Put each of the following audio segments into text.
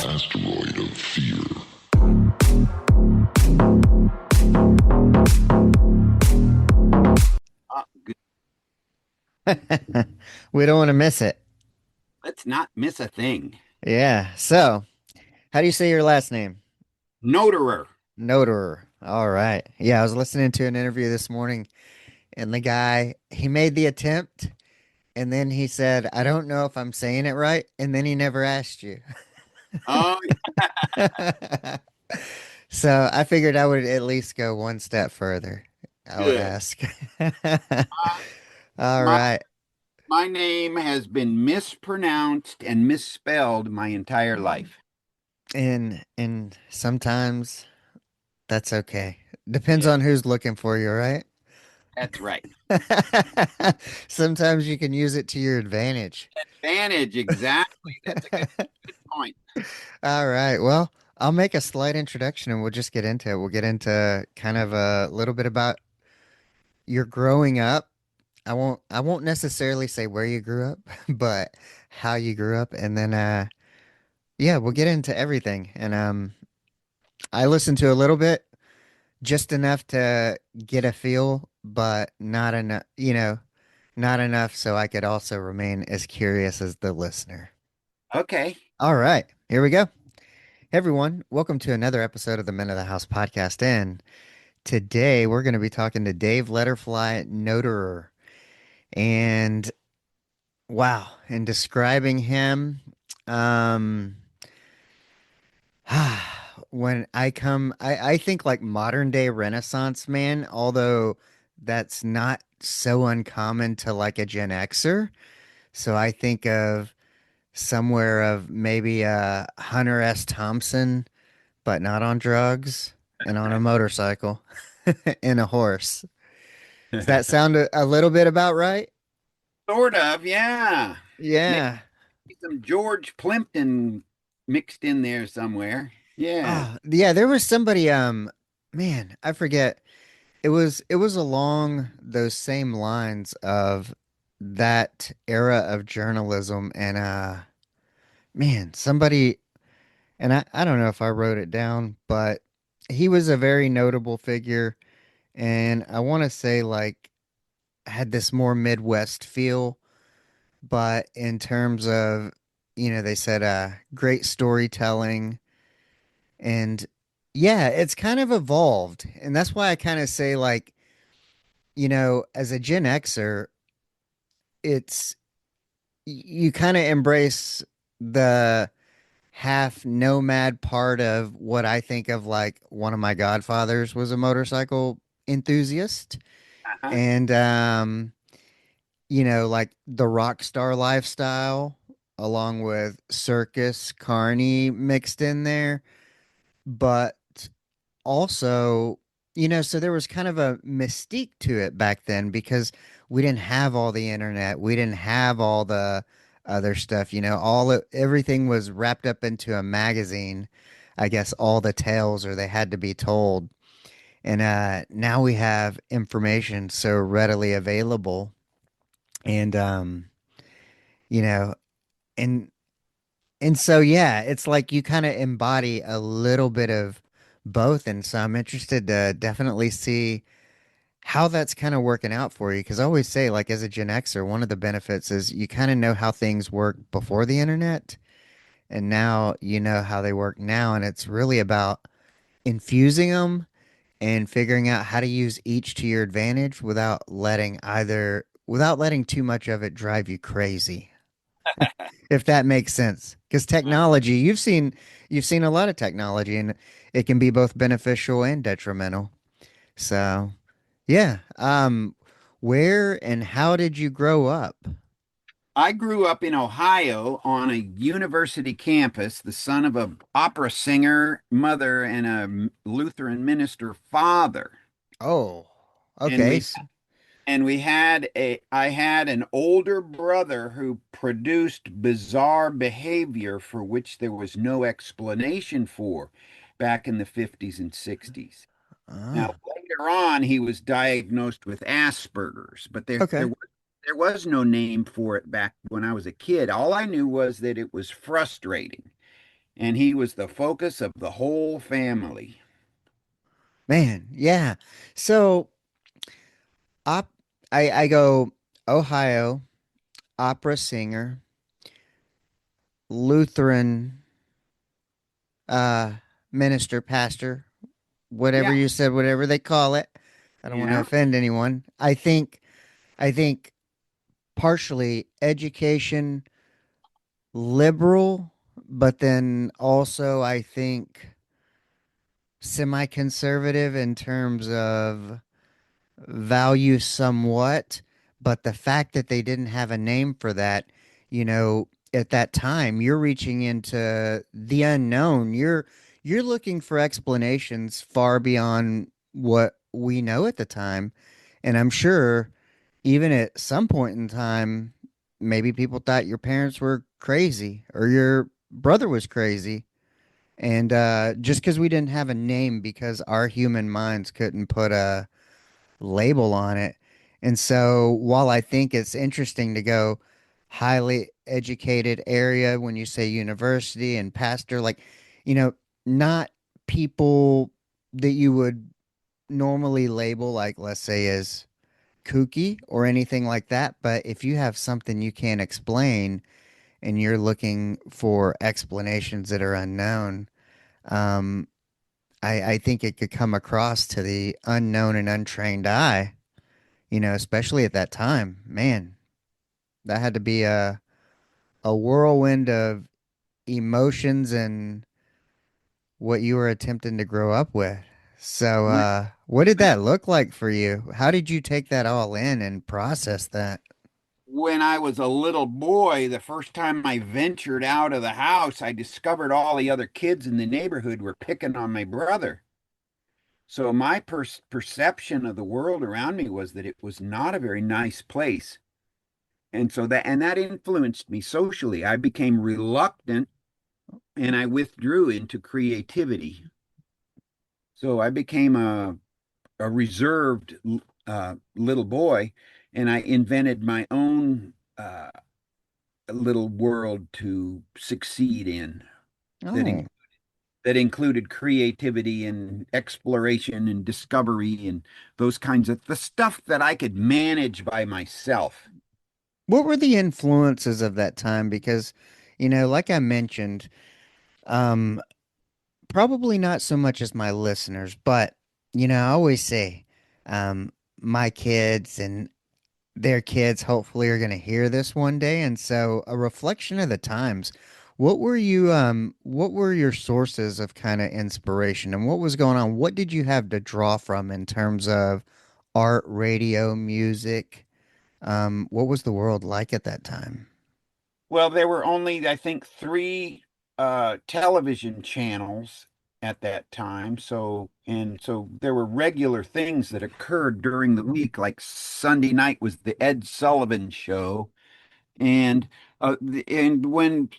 Asteroid of fear. Good. We don't want to miss it. Let's not miss a thing. Yeah. So, how do you say your last name? Noterer. Noterer. All right. Yeah, I was listening to an interview this morning, and the guy, he made the attempt, and then he said, I don't know if I'm saying it right. And then he never asked you. Oh, So I figured I would at least go one step further. I would good. ask. Uh, All my right. my name has been mispronounced and misspelled my entire life. And sometimes that's okay. Depends Yeah, on who's looking for you, right? that's right. Sometimes you can use it to your advantage. Advantage, exactly. That's a good point. All right. Well, I'll make a slight introduction and we'll just get into it. We'll get into kind of a little bit about your growing up. I won't necessarily say where you grew up, but how you grew up and then yeah, we'll get into everything. And I listened to a little bit, just enough to get a feel, but not enough, not enough so I could also remain as curious as the listener. Okay. All right, here we go. Hey everyone, welcome to another episode of the Men of the House podcast. And today we're going to be talking to Dave Letterfly Noterer. And wow, in describing him, um, when I think like modern day Renaissance man, although that's not so uncommon to like a Gen Xer. So I think of somewhere of maybe Hunter S. Thompson, but not on drugs and on a motorcycle and a horse. Does that sound a little bit about right? Sort of, yeah. Maybe Yeah. some George Plimpton mixed in there somewhere. Yeah. Oh, yeah, there was somebody man, I forget. It was along those same lines of that era of journalism and man, somebody and I don't know if I wrote it down, but he was a very notable figure and I want to say like had this more Midwest feel, but in terms of they said great storytelling and yeah, it's kind of evolved. And that's why I kind of say like, as a Gen Xer, it's you kind of embrace the half nomad part of what I think of like one of my godfathers was a motorcycle enthusiast Uh-huh. and like the rock star lifestyle along with circus carney mixed in there but also so there was kind of a mystique to it back then because we didn't have all the internet, we didn't have all the other stuff, everything was wrapped up into a magazine. I guess all the tales or they had to be told. And now we have information so readily available and you know and so yeah, it's like you kind of embody a little bit of both, and so I'm interested to definitely see how that's kind of working out for you. Because I always say, like, as a Gen Xer, one of the benefits is you kind of know how things work before the internet, and now you know how they work now, and it's really about infusing them and figuring out how to use each to your advantage without letting too much of it drive you crazy, if that makes sense. Because technology, you've seen a lot of technology, and it can be both beneficial and detrimental. So, yeah. Where and how did you grow up? I grew up in Ohio on a university campus, the son of a opera singer mother and a Lutheran minister father. Oh, And okay. we and we had a I had an older brother who produced bizarre behavior for which there was no explanation for back in the 50s and 60s. Now, Ah, later on, he was diagnosed with Asperger's, but there okay. was There was no name for it back when I was a kid. All I knew was that it was frustrating, and he was the focus of the whole family. Man, yeah. So op I go Ohio, opera singer, Lutheran uh minister, pastor, whatever Yeah, you said, whatever they call it. I don't want to yeah. offend anyone. I think partially education liberal, but then also I think semi-conservative in terms of value somewhat, but the fact that they didn't have a name for that, you know, at that time, you're reaching into the unknown. You're looking for explanations far beyond what we know at the time. And I'm sure even at some point in time, maybe people thought your parents were crazy or your brother was crazy. And just because we didn't have a name because our human minds couldn't put a label on it. And so while I think it's interesting to go highly educated area when you say university and pastor, like, you know, not people that you would normally label, like, let's say, as kooky or anything like that. But if you have something you can't explain and you're looking for explanations that are unknown, um, I think it could come across to the unknown and untrained eye, especially at that time. Man, that had to be a whirlwind of emotions and what you were attempting to grow up with. So, When, what did when that look like for you? How did you take that all in and process that? when I was a little boy, the first time I ventured out of the house, I discovered all the other kids in the neighborhood were picking on my brother. So my perception of the world around me was that it was not a very nice place. And that influenced me socially. I became reluctant and I withdrew into creativity. So I became a reserved little boy, and I invented my own little world to succeed in that in, Oh, that included creativity and exploration and discovery and those kinds of the stuff that I could manage by myself. what were the influences of that time? Because, like I mentioned, um, probably not so much as my listeners, but, I always say, um, my kids and their kids hopefully are going to hear this one day. And so a reflection of the times. What were your sources of kind of inspiration and what was going on? What did you have to draw from in terms of art, radio, music? What was the world like at that time? Well, there were only, I think, three television channels at that time. So there were regular things that occurred during the week, like Sunday night was the Ed Sullivan Show, and when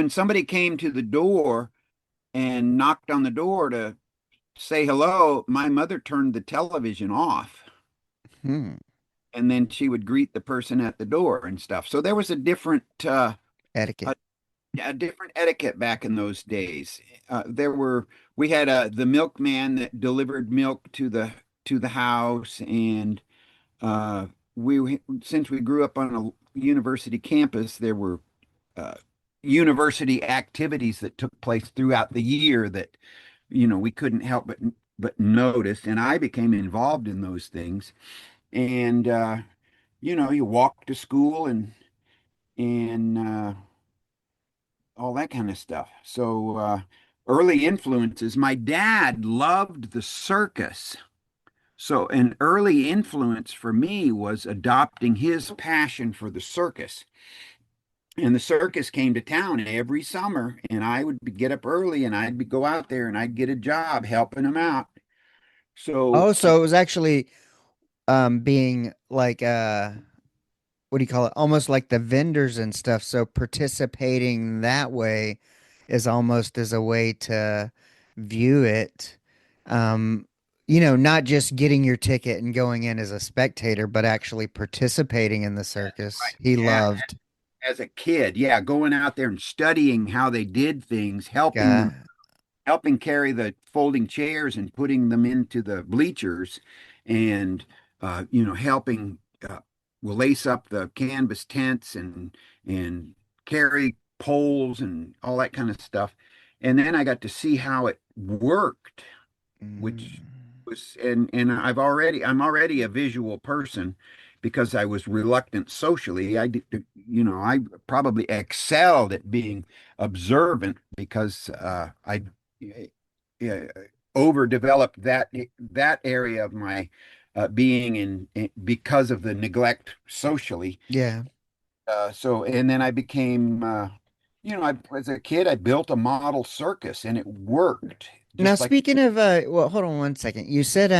somebody came to the door and knocked on the door to say hello, my mother turned the television off, Hmm. and then she would greet the person at the door and stuff. So there was Etiquette. a a different etiquette back in those days. We had the milkman that delivered milk to the house, and since we grew up on a university campus, there were uh, university activities that took place throughout the year that we couldn't help but notice, and I became involved in those things. And you walk to school and all that kind of stuff. So early influences. My dad loved the circus. So an early influence for me was adopting his passion for the circus. And the circus came to town every summer, and I would get up early and go out there and I'd get a job helping him out. So Oh, so it was actually being like what do you call it? Almost like the vendors and stuff. So participating that way is almost as a way to view it. Um, not just getting your ticket and going in as a spectator, but actually participating in the circus. Right. He Yeah, loved. as a kid, yeah, going out there and studying how they did things, God, helping carry the folding chairs and putting them into the bleachers, and helping lace up the canvas tents and carry poles and all that kind of stuff. And then I got to see how it worked, which mm, was and I'm already a visual person because I was reluctant socially. I probably excelled at being observant because I uh, overdeveloped that area of my being because of the neglect socially. yeah. And then I became as a kid I built a model circus and it worked Now, just like. speaking of, well, hold on one second. You said,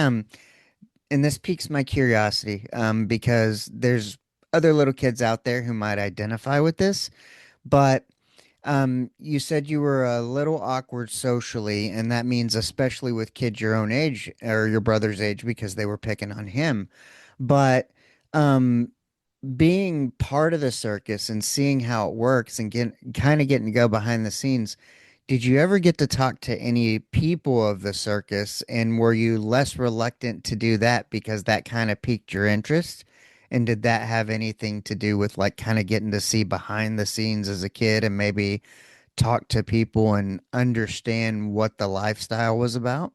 and this piques my curiosity, because there's other little kids out there who might identify with this, but you said you were a little awkward socially, and that means especially with kids your own age or your brother's age because they were picking on him. But um, being part of the circus and seeing how it works and getting to go behind the scenes, did you ever get to talk to any people of the circus, and were you less reluctant to do that because that kind of piqued your interest? And did that have anything to do with like kind of getting to see behind the scenes as a kid and maybe talk to people and understand what the lifestyle was about?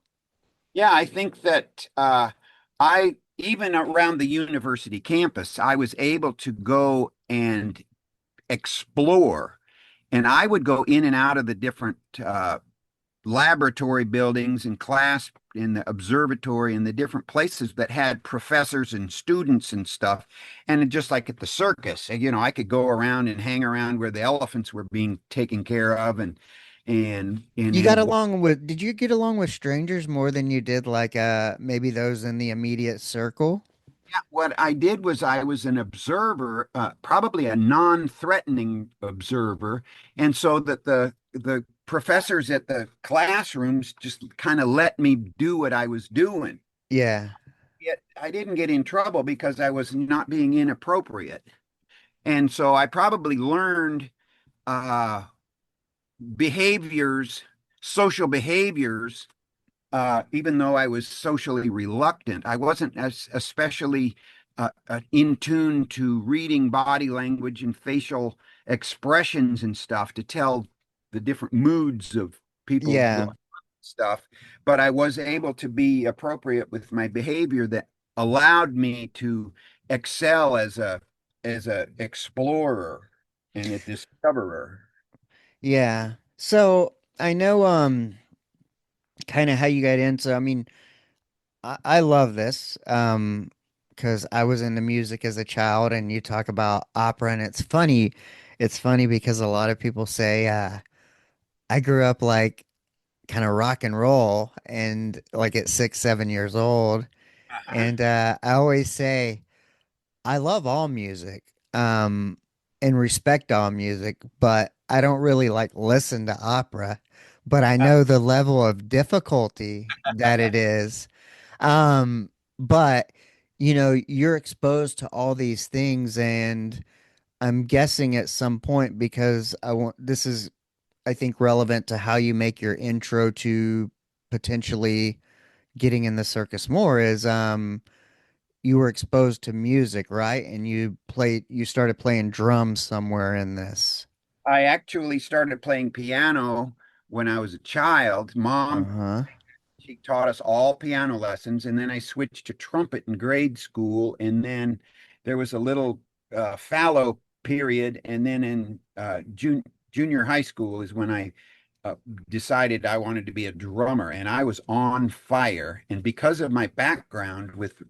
Yeah, I think that I even around the university campus, I was able to go and explore, and I would go in and out of the different laboratory buildings and class in the observatory and the different places that had professors and students and stuff. And just like at the circus, I could go around and hang around where the elephants were being taken care of and You got along with, did you get along with strangers more than you did like maybe those in the immediate circle? yeah, what I did was I was an observer, probably a non-threatening observer, and so that the professors at the classrooms just kind of let me do what I was doing. Yeah. Yet I didn't get in trouble because I was not being inappropriate, and so I probably learned uh, behaviors, social behaviors, even though I was socially reluctant. I wasn't as especially in tune to reading body language and facial expressions and stuff to tell the different moods of people Yeah. going stuff, but I was able to be appropriate with my behavior that allowed me to excel as a explorer and a discoverer. Yeah. So I know kind of how you got into, I mean, I love this because I was into music as a child, and you talk about opera, and it's funny. It's funny because a lot of people say I grew up like kind of rock and roll and like at 6, 7 years old. Uh-huh. And I always say I love all music, and respect all music, but I don't really like listen to opera. But I know the level of difficulty that it is. But you're exposed to all these things, and I'm guessing at some point because this is, I think, relevant to how you make your intro to potentially getting in the circus more is you were exposed to music, right? And you started playing drums somewhere in this. I actually started playing piano when I was a child. Mom, Uh-huh. she taught us all piano lessons, and then I switched to trumpet in grade school, and then there was a little fallow period, and then in junior high school is when I uh, decided I wanted to be a drummer, and I was on fire. And because of my background with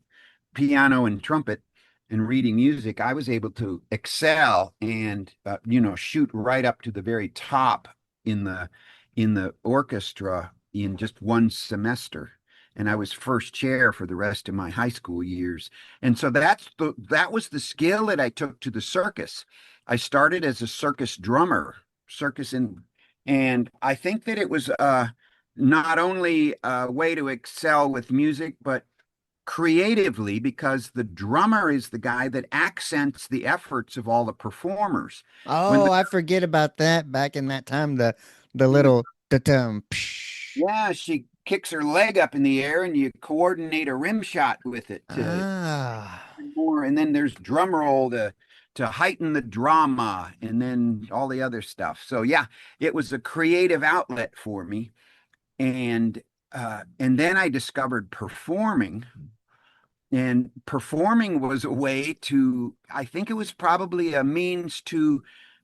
piano and trumpet and reading music, I was able to excel and shoot right up to the very top in the orchestra in just one semester. And I was first chair for the rest of my high school years. And so that was the skill that I took to the circus. I started as a circus drummer, circus and I think that it was not only a way to excel with music, but creatively, because the drummer is the guy that accents the efforts of all the performers. When Oh, the I forget about that back in that time, the little da-dum, psh. Yeah, she kicks her leg up in the air and you coordinate a rim shot with it to Ah. more. And then there's drum roll to heighten the drama and then all the other stuff. So yeah, it was a creative outlet for me. And then I discovered performing. And performing was a way to, I think it was probably a means to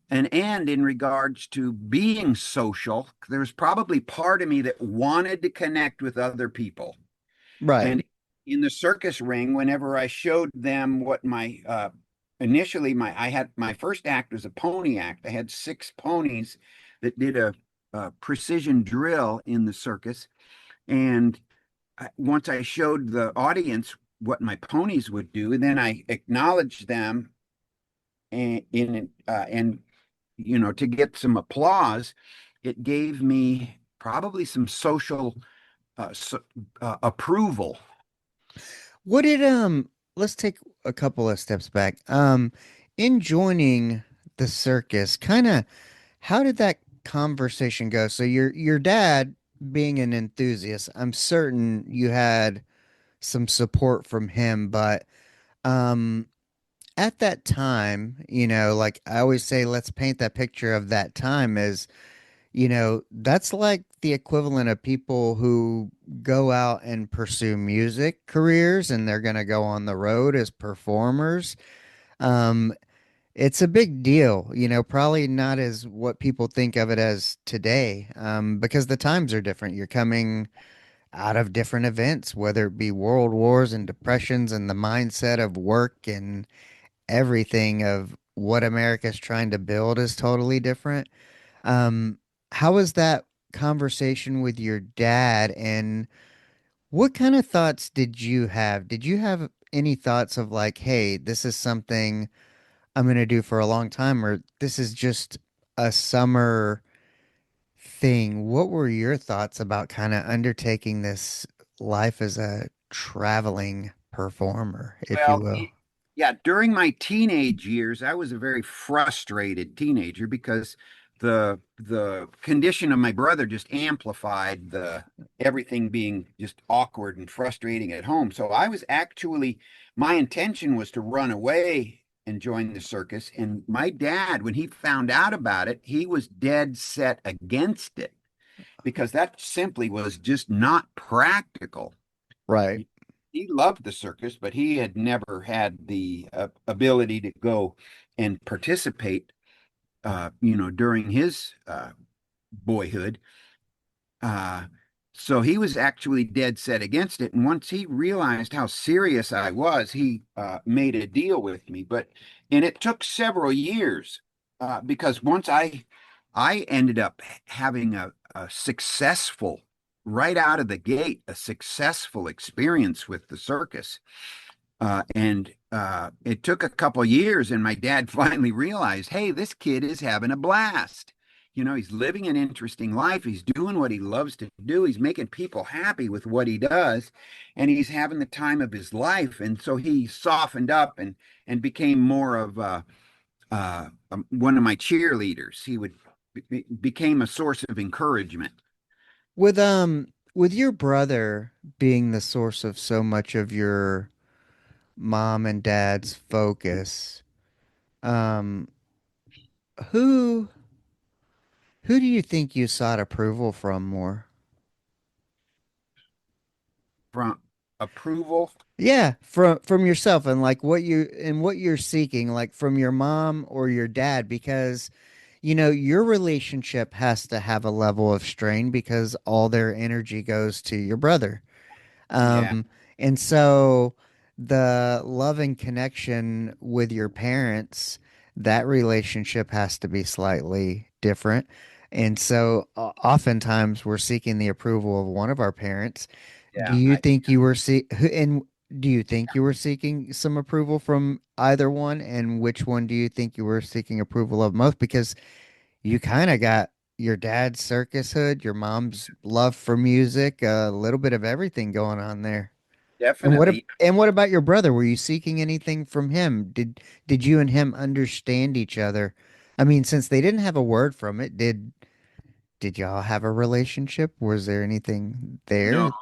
an end in regards to being social. There's probably part of me that wanted to connect with other people. Right. And in the circus ring, whenever I showed them what my initially my I had my first act was a pony act. I had six ponies that did a precision drill in the circus. And once I showed the audience what my ponies would do, then I acknowledged them and to get some applause. It gave me probably some social approval. What did let's take a couple of steps back. In joining the circus, kind of how did that conversation go? So your dad being an enthusiast, I'm certain you had some support from him, but um at that time, like I always say, let's paint that picture of that time as, that's like the equivalent of people who go out and pursue music careers and they're going to go on the road as performers. Um, it's a big deal, probably not as what people think of it as today, because the times are different. You're coming out of different events, whether it be world wars and depressions and the mindset of work and everything of what America's trying to build is totally different. Um, how was that conversation with your dad, and what kind of thoughts did you have? Did you have any thoughts of like, hey, this is something I'm going to do for a long time, or this is just a summer thing? What were your thoughts about kind of undertaking this life as a traveling performer, if you Well, will? yeah, during my teenage years, I was a very frustrated teenager because the condition of my brother just amplified the everything being just awkward and frustrating at home. So I was actually my intention was to run away and join the circus. And my dad, when he found out about it, he was dead set against it because that simply was just not practical. Right. He loved the circus, but he had never had the ability to go and participate, during his boyhood. Uh, so he was actually dead set against it. And once he realized how serious I was, he made a deal with me. And it took several years because once I ended up having a successful, right out of the gate, a successful experience with the circus. And it took a couple years, and my dad finally realized, hey, this kid is having a blast. He's living an interesting life. He's doing what he loves to do. He's making people happy with what he does, and he's having the time of his life. And so he softened up and became more of one of my cheerleaders. He would became a source of encouragement. With your brother being the source of so much of your mom and dad's focus, um, who who do you think you sought approval from more? From approval. Yeah, from yourself and like what you're seeking, like from your mom or your dad, because your relationship has to have a level of strain because all their energy goes to your brother. Yeah. And so the love and connection with your parents, that relationship has to be slightly different. And so oftentimes we're seeking the approval of one of our parents. Do Yeah. you think you were and do you think you were seeking some approval from either one? And which one do you think you were seeking approval of most? Because you kind of got your dad's circus hood, your mom's love for music, a little bit of everything going on there. Definitely. And what about your brother? Were you seeking anything from him? Did you and him understand each other? I mean, since they didn't have a word from it, did y'all have a relationship? Was there anything No, there?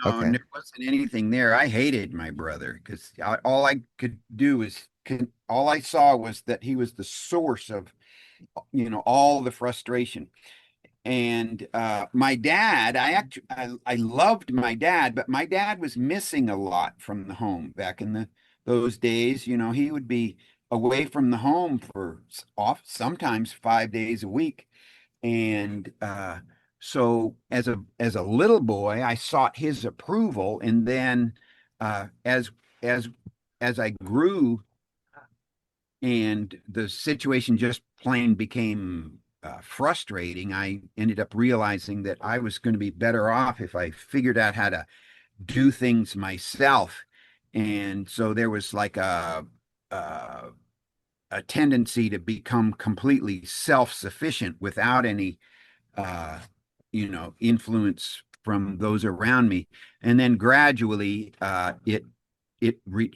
no, Okay. and there wasn't anything there. I hated my brother because all I could do was all I saw was that he was the source of, all the frustration. And my dad, I loved my dad, but my dad was missing a lot from the home back in those days. He would be away from the home for sometimes 5 days a week. And so as a little boy, I sought his approval, and then as as I grew and the situation just plain became frustrating, I ended up realizing that I was going to be better off if I figured out how to do things myself. And so there was like a, a tendency to become completely self-sufficient without any uh, influence from those around me. And then gradually, it re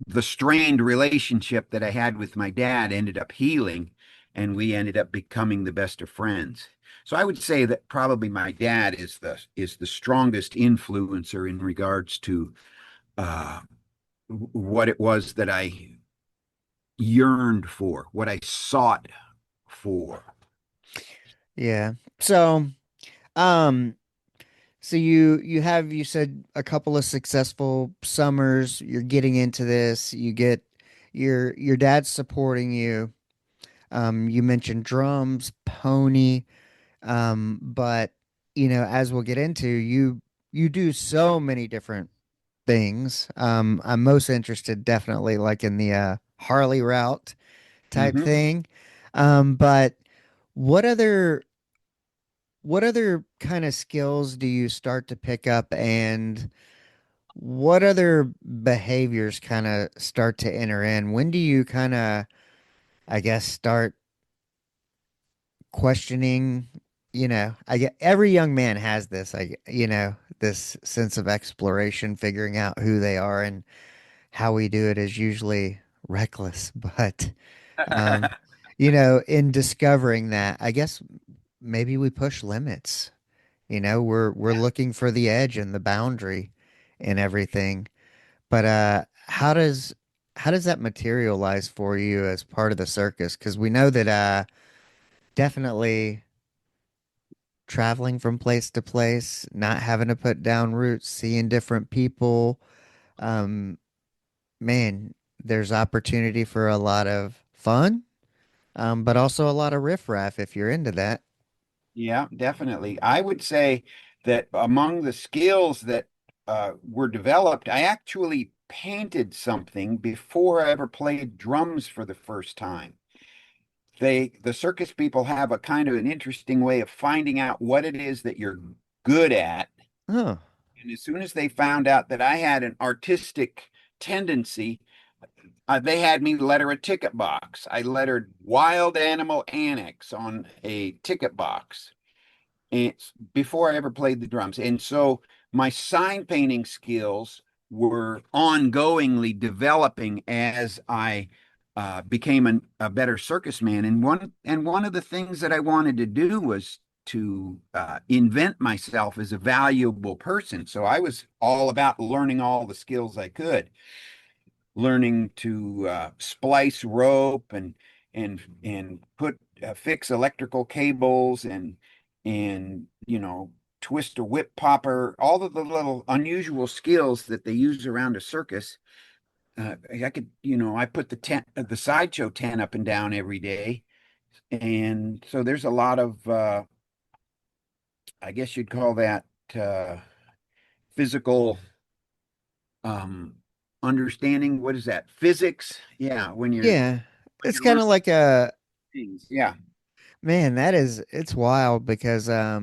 the strained relationship that I had with my dad ended up healing, and we ended up becoming the best of friends. So I would say that probably my dad is the strongest influencer in regards to uh, what it was that I yearned for, what I sought for. Yeah. So, um, so you said a couple of successful summers, you're getting into this, you get your dad's supporting you. You mentioned drums, pony, but as we'll get into, you do so many different things. I'm most interested definitely like in the Harley route type Hmm. thing. But what other what other kind of skills do you start to pick up, and what other behaviors kind of start to enter in? When do you kind of, I guess, start questioning, I get every young man has this, this sense of exploration, figuring out who they are, and how we do it is usually reckless, but um, in discovering that, I guess maybe we push limits. We're looking for the edge and the boundary and everything. But how does that materialize for you as part of the circus? Because we know that definitely traveling from place to place, not having to put down roots, seeing different people, um, man, there's opportunity for a lot of fun, but also a lot of riffraff if you're into that. Yeah, definitely. I would say that among the skills that were developed, I actually painted something before I ever played drums for the first time. The circus people have a kind of an interesting way of finding out what it is that you're good at. Oh, And as soon as they found out that I had an artistic tendency, they had me letter a ticket box. I lettered Wild Animal Annex on a ticket box. And before I ever played the drums. And so my sign painting skills were ongoingly developing as I became a better circus man. And one of the things that I wanted to do was to invent myself as a valuable person. So I was all about learning all the skills I could, learning to splice rope and put fix electrical cables and twist a whip popper, all of the little unusual skills that they use around a circus. I could, I put the sideshow tent up and down every day, and so there's a lot of, I guess you'd call that physical um, understanding. What is that? Physics? Yeah, when you're yeah. when It's you kind learn of like a things. Yeah. man, it's wild because I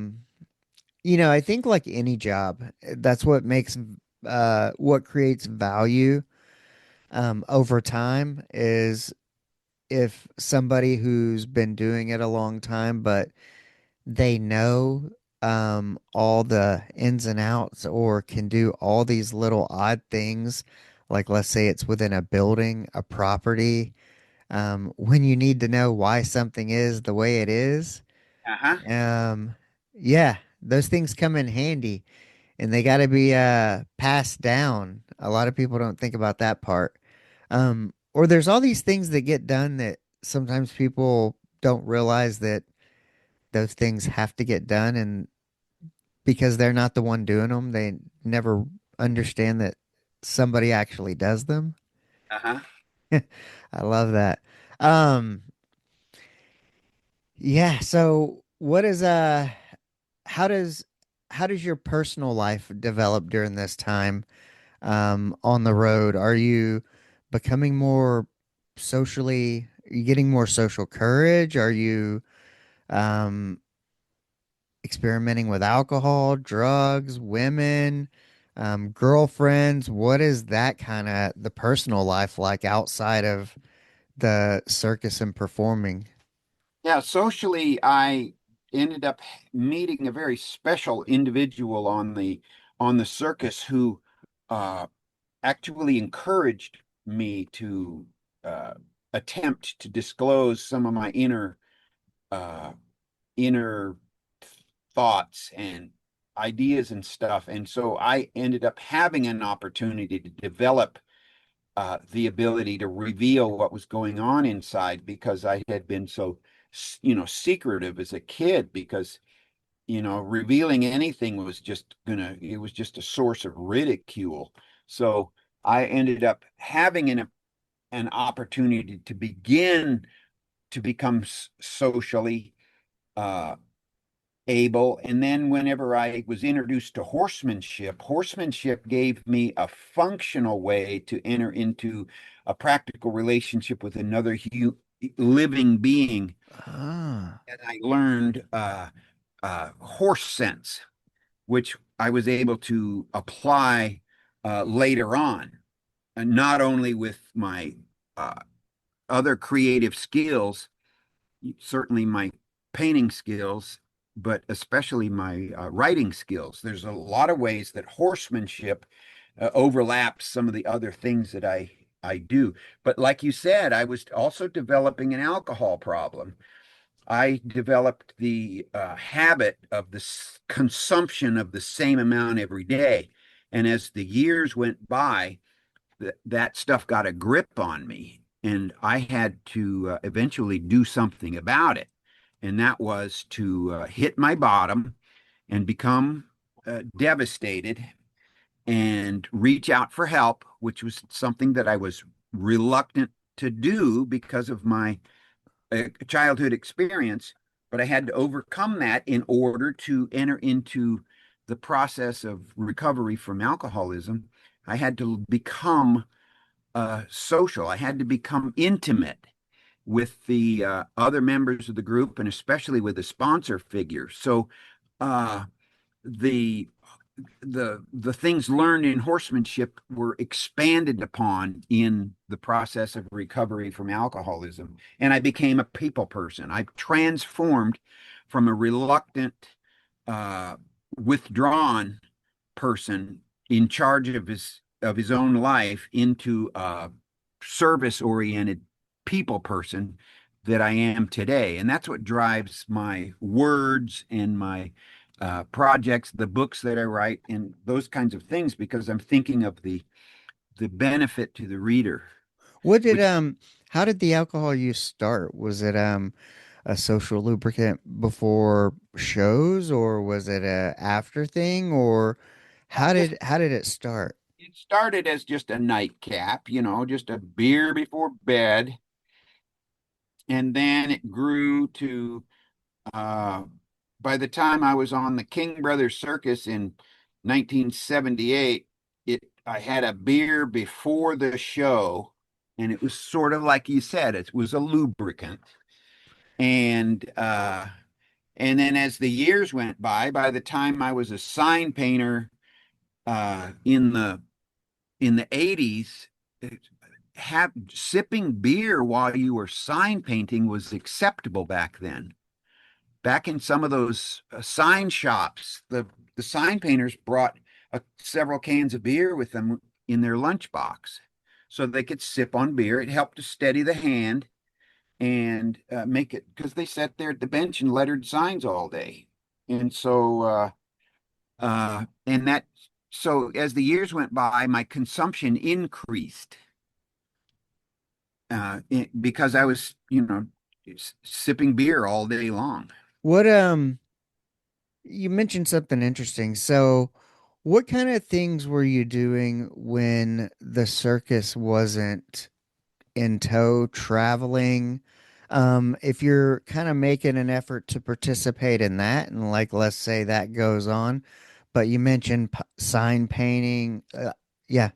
think like any job, that's what makes what creates value over time is if somebody who's been doing it a long time, but they know all the ins and outs or can do all these little odd things, like let's say it's within a building, a property, when you need to know why something is the way it is. Uh-huh. Um, yeah, those things come in handy and they got to be passed down. A lot of people don't think about that part. Or there's all these things that get done that sometimes people don't realize that those things have to get done, and because they're not the one doing them, they never understand that somebody actually does them. Uh-huh. I love that. Um, yeah, so what is how does how does your personal life develop during this time on the road? Are you becoming more socially, are you getting more social courage? Are you um experimenting with alcohol, drugs, women, girlfriends? What is that kind of the personal life like outside of the circus and performing? Yeah, socially, I ended up meeting a very special individual on the circus who uh, actually encouraged me to uh, attempt to disclose some of my uh, inner thoughts and ideas and stuff. And so I ended up having an opportunity to develop the ability to reveal what was going on inside because I had been so, secretive as a kid because, revealing anything was it was just a source of ridicule. So I ended up having an opportunity to begin to become socially uh, able. And then whenever I was introduced to horsemanship gave me a functional way to enter into a practical relationship with another living being. Ah, And I learned horse sense, which I was able to apply later on, and not only with my uh, other creative skills, certainly my painting skills, but especially my writing skills. There's a lot of ways that horsemanship overlaps some of the other things that I do. But like you said, I was also developing an alcohol problem. I developed the habit of the consumption of the same amount every day. And as the years went by, that stuff got a grip on me, and I had to eventually do something about it. And that was to hit my bottom and become devastated and reach out for help, which was something that I was reluctant to do because of my childhood experience. But I had to overcome that in order to enter into the process of recovery from alcoholism. I had to become social. I had to become intimate with the other members of the group and especially with the sponsor figure. So uh, the the things learned in horsemanship were expanded upon in the process of recovery from alcoholism, and I became a people person. I transformed from a reluctant, uh, withdrawn person in charge of his own life into a service oriented people person that I am today. And that's what drives my words and my projects, the books that I write, and those kinds of things, because I'm thinking of the benefit to the reader, what did which how did the alcohol use start? Was it a social lubricant before shows, or was it a after thing, or just how did it start? it started as just a nightcap, just a beer before bed, and then it grew to Uh, by the time I was on the King Brothers Circus in 1978, I had a beer before the show, and it was sort of like you said, it was a lubricant. And and then as the years went by the time I was a sign painter in the 80s, have sipping beer while you were sign painting was acceptable back then. Back in some of those sign shops, the sign painters brought several cans of beer with them in their lunchbox so they could sip on beer. It helped to steady the hand and make it, because they sat there at the bench and lettered signs all day. And and that, so as the years went by, my consumption increased because I was, sipping beer all day long. What you mentioned something interesting. So, what kind of things were you doing when the circus wasn't in tow traveling? If you're kind of making an effort to participate in that, and like let's say that goes on, but you mentioned sign painting. Yeah,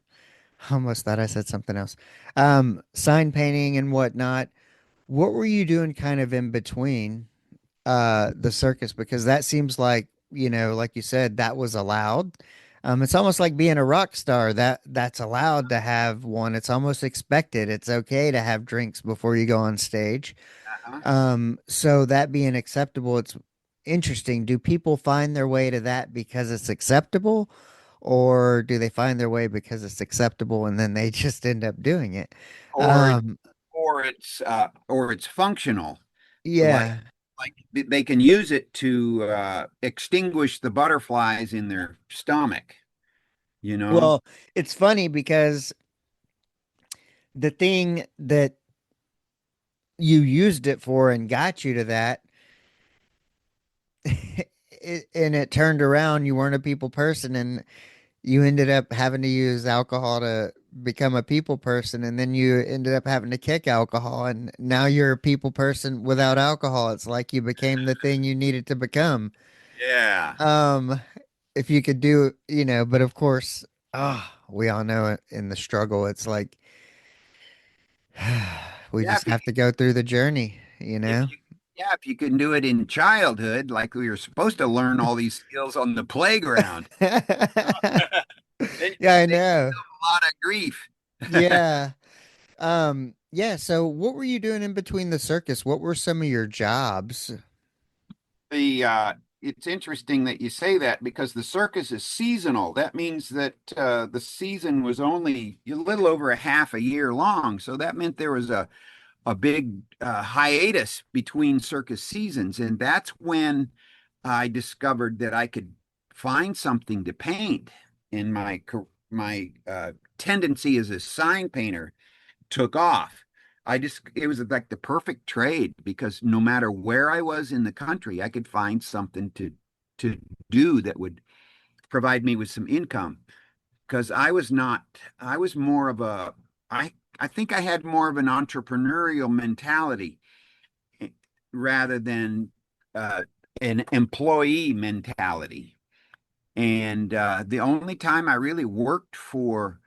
I almost thought I said something else. Sign painting and whatnot. What were you doing kind of in between the circus? Because that seems like, like you said, that was allowed. It's almost like being a rock star. That's allowed to have one. It's almost expected. It's okay to have drinks before you go on stage. Uh-huh. So that being acceptable, it's interesting. Do people find their way to that because it's acceptable, or do they find their way because it's acceptable and then they just end up doing it? Or Um, or it's functional, like yeah. they can use it to extinguish the butterflies in their stomach, you know? Well, it's funny because the thing that you used it for and got you to that, and it turned around, you weren't a people person, and you ended up having to use alcohol to become a people person, and then you ended up having to kick alcohol, and now you're a people person without alcohol. It's like you became the thing you needed to become. Yeah. Um, if you could do, but of course, we all know it in the struggle. It's like we Yeah, just have to go through the journey, you if know? you yeah, if you can do it in childhood, like we were supposed to learn all these skills on the playground, then Yeah, you I save know. yourself a lot of grief. Yeah. Yeah, so what were you doing in between the circus? What were some of your jobs? The It's interesting that you say that because the circus is seasonal. That means that the season was only a little over a half a year long. So that meant there was a big hiatus between circus seasons. And that's when I discovered that I could find something to paint. And my tendency as a sign painter took off. It was like the perfect trade because no matter where I was in the country, I could find something to do that would provide me with some income. Because I was not, I was more of I think I had more of an entrepreneurial mentality eh, rather than uh, an employee mentality. And the only time I really worked for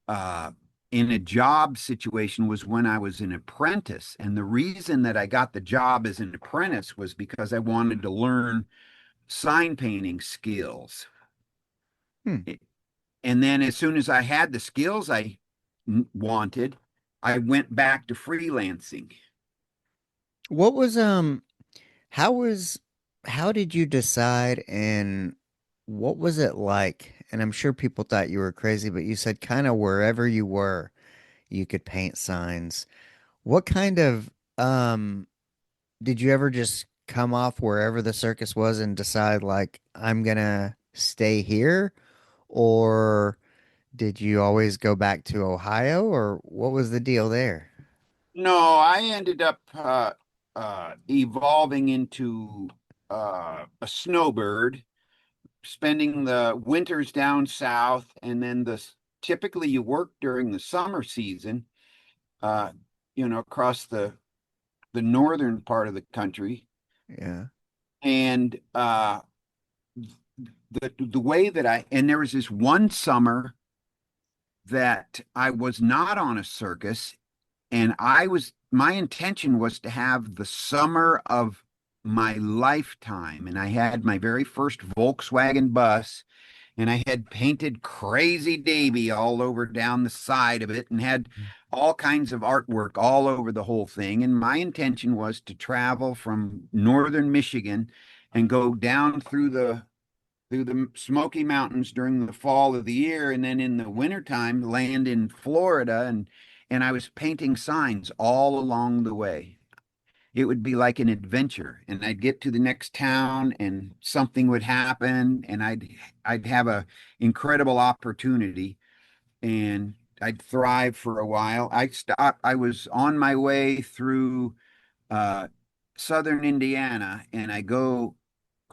uh, in a job situation was when I was an apprentice. And the reason that I got the job as an apprentice was because I wanted to learn sign painting skills. Hmm. And then as soon as I had the skills I wanted, I went back to freelancing. What was how was how did you decide, and what was it like? And I'm sure people thought you were crazy, but you said kind of wherever you were, you could paint signs. What kind of did you ever just come off wherever the circus was and decide like I'm gonna stay here? Or did you always go back to Ohio, or what was the deal there? No, I ended up evolving into a snowbird, spending the winters down south, and then typically you work during the summer season, uh, across the northern part of the country. Yeah. And the way that and there was this one summer that I was not on a circus, and my intention was to have the summer of my lifetime. And I had my very first Volkswagen bus, and I had painted Crazy Davy all over down the side of it and had all kinds of artwork all over the whole thing. And my intention was to travel from northern Michigan and go down through the Smoky Mountains during the fall of the year, and then in the wintertime land in Florida, and I was painting signs all along the way. It would be like an adventure, and I'd get to the next town and something would happen, and I'd have a incredible opportunity, and I'd thrive for a while. I was on my way through uh southern Indiana, and I go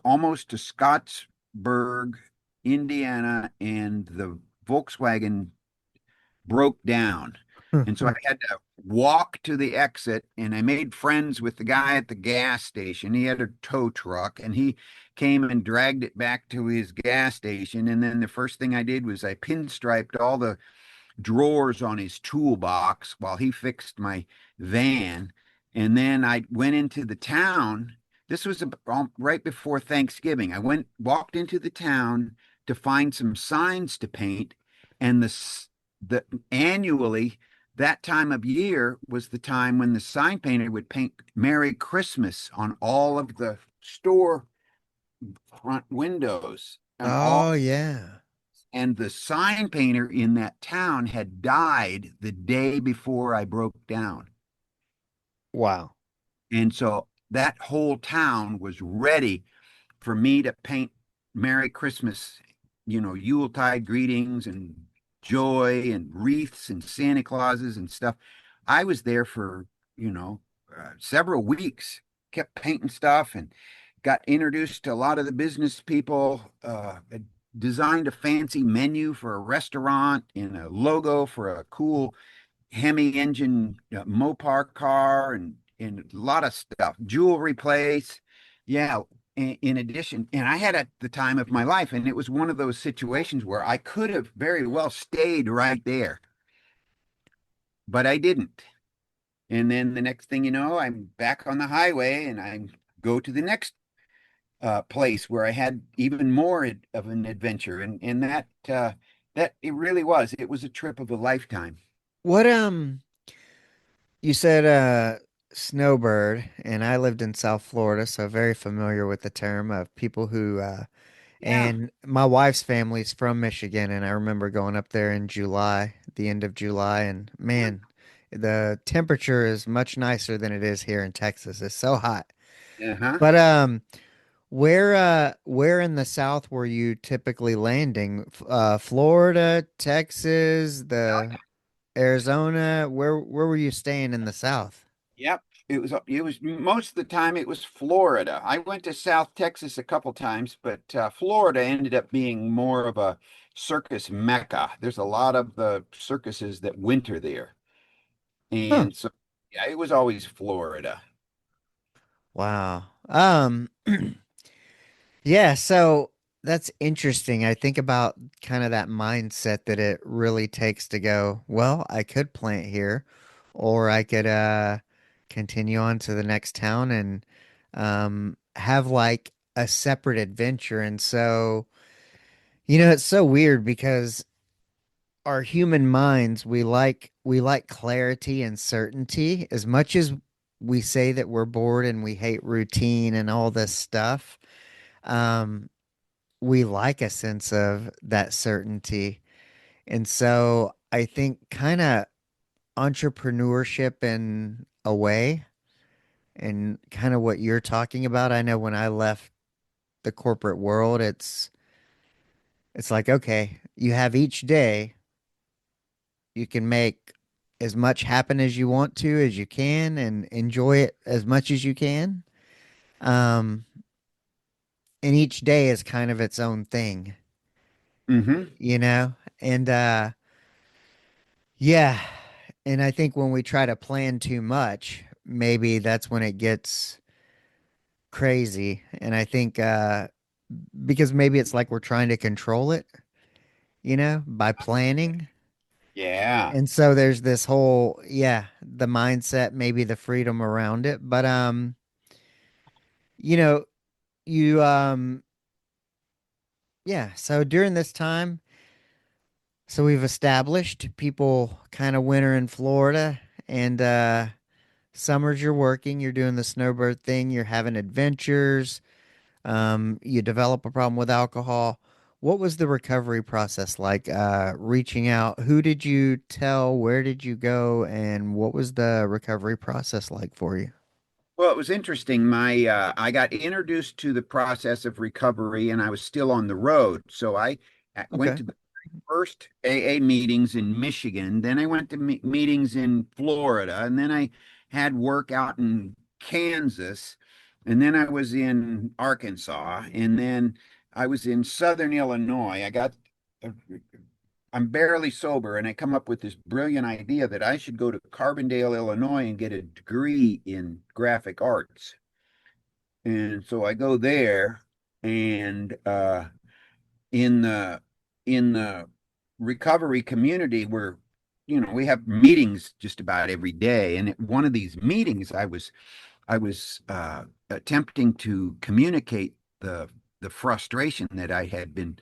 almost to Scottsburg, Indiana, and the Volkswagen broke down. And so I had to walk to the exit, and I made friends with the guy at the gas station. He had a tow truck, and he came and dragged it back to his gas station. And then the first thing I did was I pinstriped all the drawers on his toolbox while he fixed my van. And then I went into the town. This was right before Thanksgiving. Walked into the town to find some signs to paint, and the annually that time of year was the time when the sign painter would paint Merry Christmas on all of the store front windows and all Oh yeah. and the sign painter in that town had died the day before I broke down. Wow. And so that whole town was ready for me to paint Merry Christmas, Yuletide greetings and joy and wreaths and Santa Clauses and stuff. I was there for, several weeks, kept painting stuff and got introduced to a lot of the business people, designed a fancy menu for a restaurant and a logo for a cool Hemi engine Mopar car and a lot of stuff, jewelry place. Yeah. In addition, and I had at the time of my life, and it was one of those situations where I could have very well stayed right there, but I didn't. And then the next thing you know, I'm back on the highway and I go to the next place where I had even more of an adventure. And that it really was. It was a trip of a lifetime. What you said snowbird, and I lived in South Florida, so very familiar with the term of people who Yeah. and my wife's family's from Michigan, and I remember going up there in July, the end of July, and man, the temperature is much nicer than it is here in Texas. It's so hot. Uh-huh. But where in the South were you typically landing? Florida, Texas, the Arizona, where were you staying in the South? Yep. It was most of the time it was Florida. I went to South Texas a couple times, but Florida ended up being more of a circus mecca. There's a lot of the circuses that winter there. Huh. And so yeah, it was always Florida. Wow. Yeah, so that's interesting. I think about kind of that mindset that it really takes to go, well, I could plant here, or I could continue on to the next town and have like a separate adventure. And so, it's so weird because our human minds, we like clarity and certainty as much as we say that we're bored and we hate routine and all this stuff. Um, we like a sense of that certainty. And so I think kind of entrepreneurship in a way and kind of what you're talking about. I know when I left the corporate world, it's like, okay, you have each day, you can make as much happen as you want to as you can and enjoy it as much as you can. Um, and each day is kind of its own thing, Hmm. you know? And yeah. And I think when we try to plan too much, maybe that's when it gets crazy. And I think because maybe it's like we're trying to control it, by planning. Yeah. And so there's this whole, yeah, the mindset, maybe the freedom around it. But you know, you Yeah, so during this time, so we've established people kind of winter in Florida, and summers you're working, you're doing the snowbird thing, you're having adventures, you develop a problem with alcohol. What was the recovery process like? Reaching out, who did you tell, where did you go, and what was the recovery process like for you? Well, it was interesting. I got introduced to the process of recovery, and I was still on the road. So I went Okay. to the first AA meetings in Michigan. Then I went to meetings in Florida, and then I had work out in Kansas, and then I was in Arkansas, and then I was in Southern Illinois. I'm barely sober, and I come up with this brilliant idea that I should go to Carbondale, Illinois, and get a degree in graphic arts. And so I go there, and in the in the recovery community, where we have meetings just about every day. And at one of these meetings, I was attempting to communicate the frustration that I had been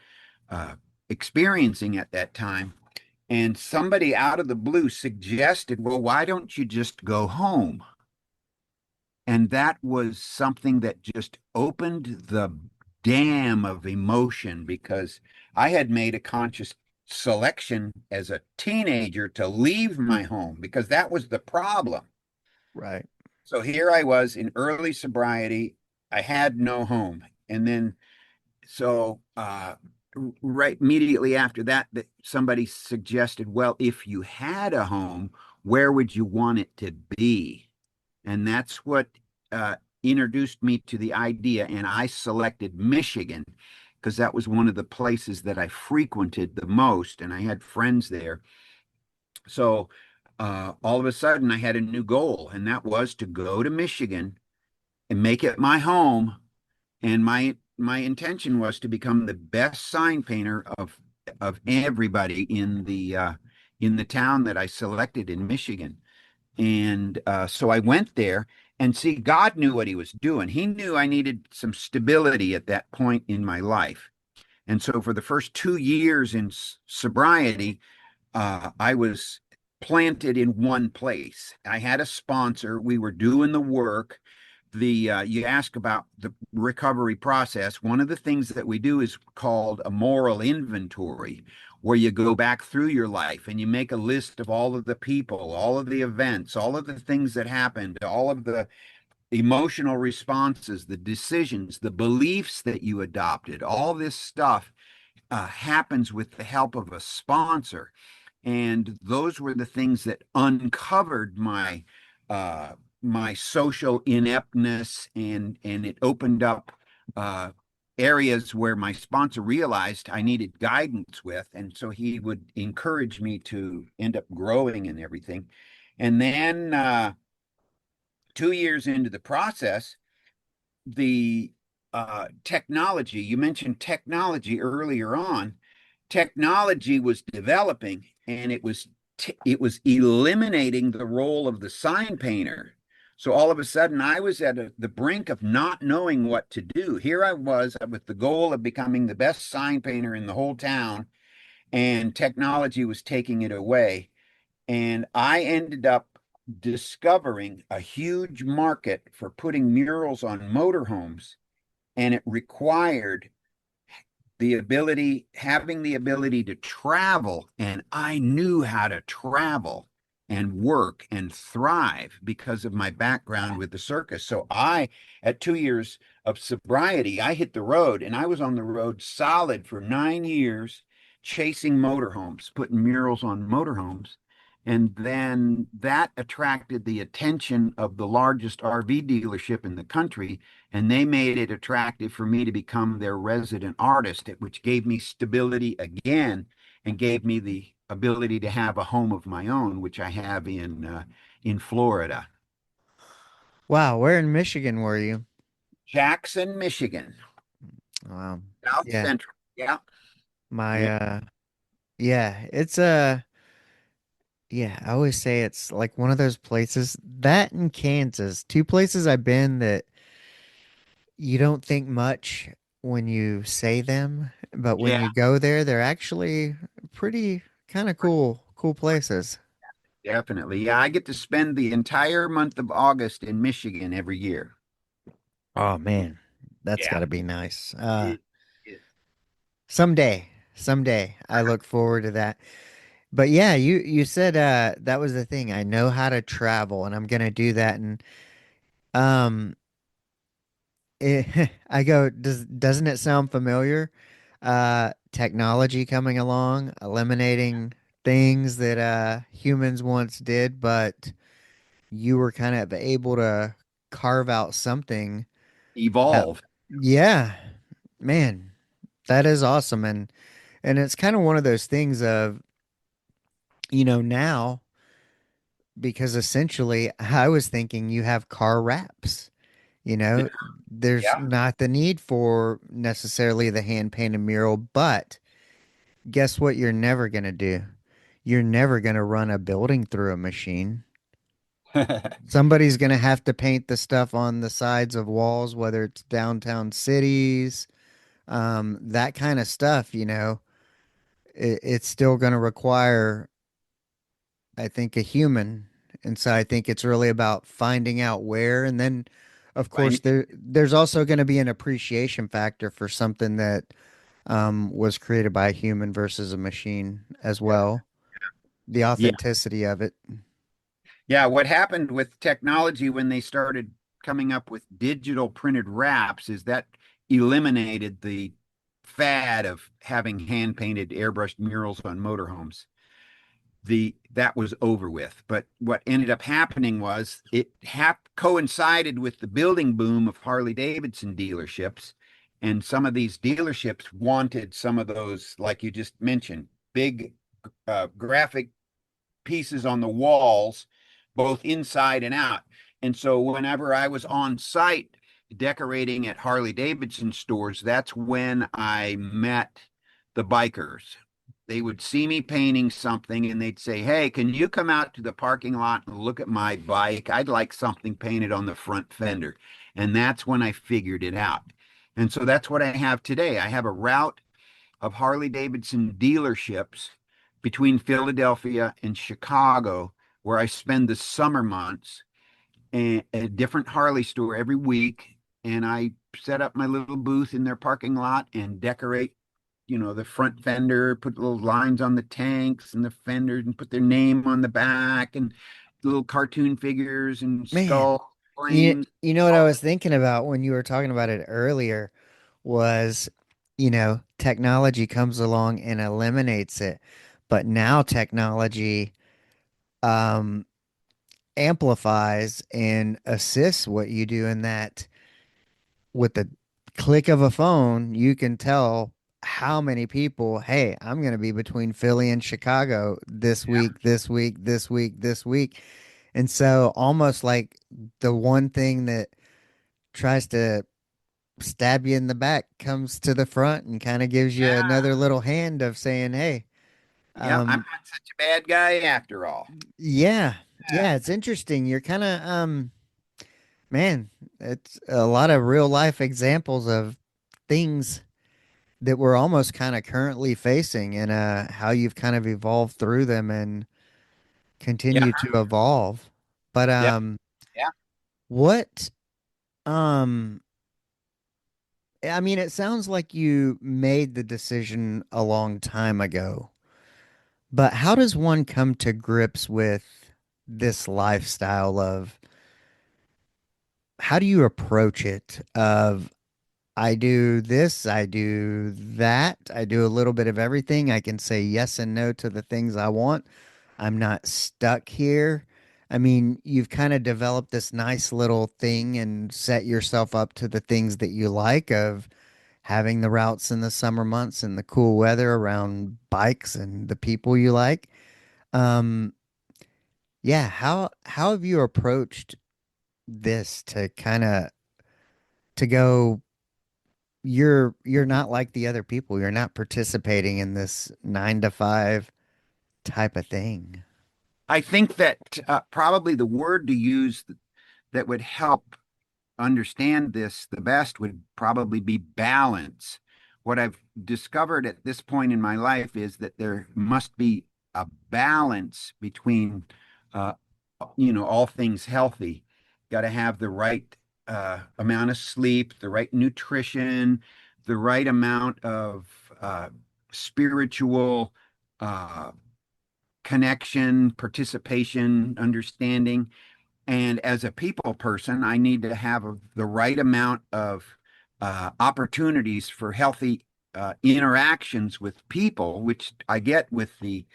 uh, experiencing at that time. And somebody out of the blue suggested, well, why don't you just go home? And that was something that just opened the dam of emotion, because I had made a conscious selection as a teenager to leave my home because that was the problem. Right. So here I was in early sobriety. I had no home. And then so right immediately after that, somebody suggested, well, if you had a home, where would you want it to be? And that's what uh, introduced me to the idea. And I selected Michigan because that was one of the places that I frequented the most, and I had friends there. So all of a sudden, I had a new goal, and that was to go to Michigan and make it my home. And my intention was to become the best sign painter of everybody in the town that I selected in Michigan. And so I went there, and see, God knew what he was doing. He knew I needed some stability at that point in my life. And so for the first 2 years in sobriety, I was planted in one place. I had a sponsor. We were doing the work. The You ask about the recovery process. One of the things that we do is called a moral inventory, where you go back through your life and you make a list of all of the people, all of the events, all of the things that happened, all of the emotional responses, the decisions, the beliefs that you adopted. All this stuff happens with the help of a sponsor. And those were the things that uncovered uh, my social ineptness, and it opened up uh, areas where my sponsor realized I needed guidance with, and so he would encourage me to end up growing and everything. And then 2 years into the process, the technology, you mentioned technology earlier on, technology was developing, and it was eliminating the role of the sign painter. So all of a sudden I was at the brink of not knowing what to do. Here I was with the goal of becoming the best sign painter in the whole town, and technology was taking it away. And I ended up discovering a huge market for putting murals on motorhomes, and it required having the ability to travel. And I knew how to travel and work and thrive because of my background with the circus. So at 2 years of sobriety, I hit the road, and I was on the road solid for 9 years, chasing motorhomes, putting murals on motorhomes. And then that attracted the attention of the largest RV dealership in the country, and they made it attractive for me to become their resident artist, which gave me stability again and gave me the ability to have a home of my own, which I have in Florida. Wow, where in Michigan were you? Jackson, Michigan, Wow. South Yeah. Central. Yeah. My Yeah. yeah, it's yeah, I always say it's like one of those places, that in Kansas, two places I've been that you don't think much when you say them. but when Yeah, you go there, they're actually pretty kind of cool places. definitely. Yeah, I get to spend the entire month of August in Michigan every year. Oh man, that's got Yeah. to be nice. It, it, Someday, I look forward to that. But yeah, you said that was the thing. I know how to travel, and I'm gonna do that. And um, I go, doesn't it sound familiar? Technology coming along, eliminating things that humans once did, but you were kind of able to carve out something that, evolve. yeah, man, that is awesome. And it's kind of one of those things of, now because essentially I was thinking you have car wraps. You know, there's Yeah. not the need for necessarily the hand painted mural, but guess what you're never going to do? You're never going to run a building through a machine. Somebody's going to have to paint the stuff on the sides of walls, whether it's downtown cities, that kind of stuff, it's still going to require, I think, a human. And so I think it's really about finding out where. And then, of course, Fine. there's also going to be an appreciation factor for something that was created by a human versus a machine as well. The Yeah. authenticity of it. Yeah. What happened with technology when they started coming up with digital printed wraps is that eliminated the fad of having hand painted airbrushed murals on motorhomes. That was over with. But what ended up happening was it coincided with the building boom of Harley-Davidson dealerships, and some of these dealerships wanted some of those, like you just mentioned, big graphic pieces on the walls, both inside and out. And so whenever I was on site decorating at Harley Davidson stores, that's when I met the bikers. They would see me painting something and they'd say, "Hey, can you come out to the parking lot and look at my bike? I'd like something painted on the front fender." And that's when I figured it out. And so that's what I have today. I have a route of Harley Davidson dealerships between Philadelphia and Chicago, where I spend the summer months and a different Harley store every week. And I set up my little booth in their parking lot and decorate, the front fender, put little lines on the tanks and the fenders and put their name on the back and little cartoon figures and Man, skull you flames. you know what I was thinking about when you were talking about it earlier was, technology comes along and eliminates it. But now technology um amplifies and assists what you do in that with the click of a phone, you can tell how many people, hey, I'm going to be between Philly and Chicago this Yeah, week, this week, this week, this week. And so almost like the one thing that tries to stab you in the back comes to the front and kind of gives you yeah, another little hand of saying, hey, yeah. I'm um, not such a bad guy after all. yeah, Yeah, yeah, it's interesting. You're kind of, man, it's a lot of real life examples of things that we're almost kind of currently facing and how you've kind of evolved through them and yeah, continue to evolve. But yeah, yeah. what um I mean it sounds like you made the decision a long time ago. But how does one come to grips with this lifestyle of how do you approach it of I do this, I do that, I do a little bit of everything. I can say yes and no to the things I want. I'm not stuck here. I mean, you've kind of developed this nice little thing and set yourself up to the things that you like of having the routes in the summer months and the cool weather around bikes and the people you like. Um, yeah, how have you approached this to kind of to go you're not like the other people. You're not participating in this 9 to 5 type of thing. I think that probably the word to use that would help understand this the best would probably be balance. what I've discovered at this point in my life is that there must be a balance between, uh, all things healthy. Got to have the right amount of sleep, the right nutrition, the right amount of spiritual uh, connection, participation, understanding. And as a people person, I need to have the right amount of opportunities for healthy interactions with people, which I get with the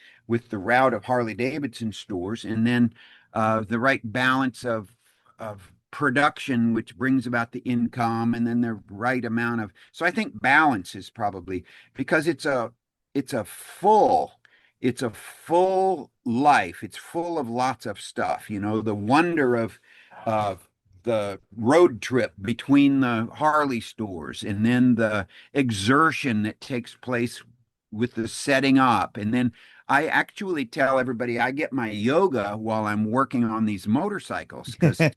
route of Harley-Davidson stores, and then the right balance of production, which brings about the income, and then the right amount of. So I think balance is probably because it's a full it's a full life. It's full of lots of stuff. The wonder of the road trip between the Harley stores, and then the exertion that takes place with the setting up. And then I actually tell everybody I get my yoga while I'm working on these motorcycles because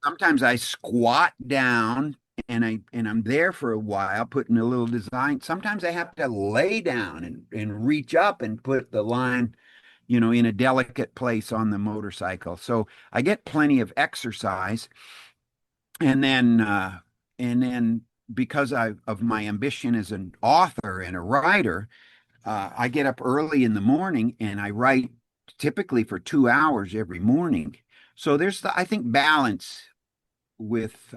sometimes I squat down and I'm there for a while putting a little design. Sometimes I have to lay down and reach up and put the line, in a delicate place on the motorcycle. So I get plenty of exercise. And then because of my ambition as an author and a writer, I get up early in the morning and I write typically for 2 hours every morning. So there's I think balance with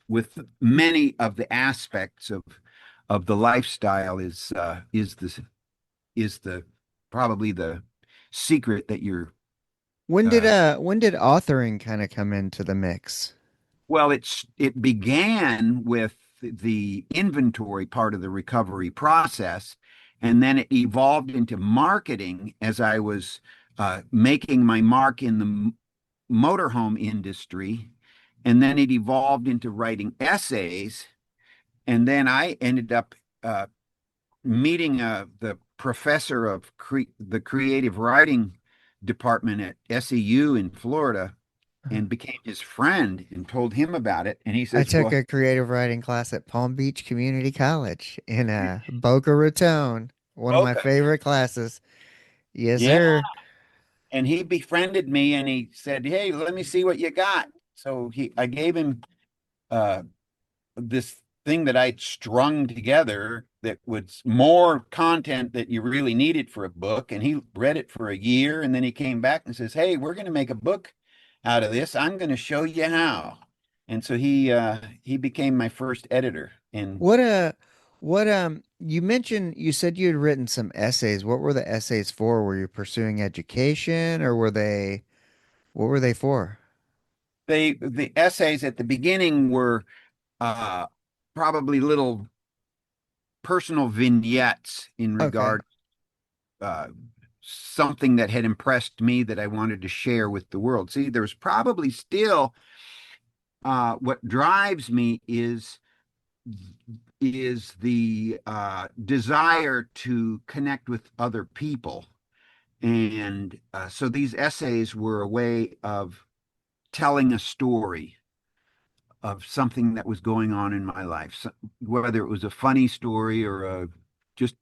with many of the aspects of the lifestyle is the probably the secret that you're uh, when did authoring kind of come into the mix? well, it began with the inventory part of the recovery process, and then it evolved into marketing as I was making my mark in the motorhome industry, and then it evolved into writing essays, and then I ended up meeting the professor of the creative writing department at SEU in Florida and became his friend and told him about it. And he I says, took "Well, a creative writing class at Palm Beach Community College in Boca Raton, one of my Boca, favorite classes. Yes, yeah." sir. And he befriended me and he said, "Hey, let me see what you got." So I gave him uh, this thing that I'd strung together that was more content that you really needed for a book. And he read it for a year. And then he came back and says, "Hey, we're going to make a book out of this. I'm going to show you how." And so he became my first editor. And What what you mentioned you said you had written some essays. What were the essays for? Were you pursuing education or were they what were they for? the essays at the beginning were uh, probably little personal vignettes in Okay. regard uh, something that had impressed me that I wanted to share with the world. See, there's probably still what drives me is the desire to connect with other people, and so these essays were a way of telling a story of something that was going on in my life, so, whether it was a funny story or a just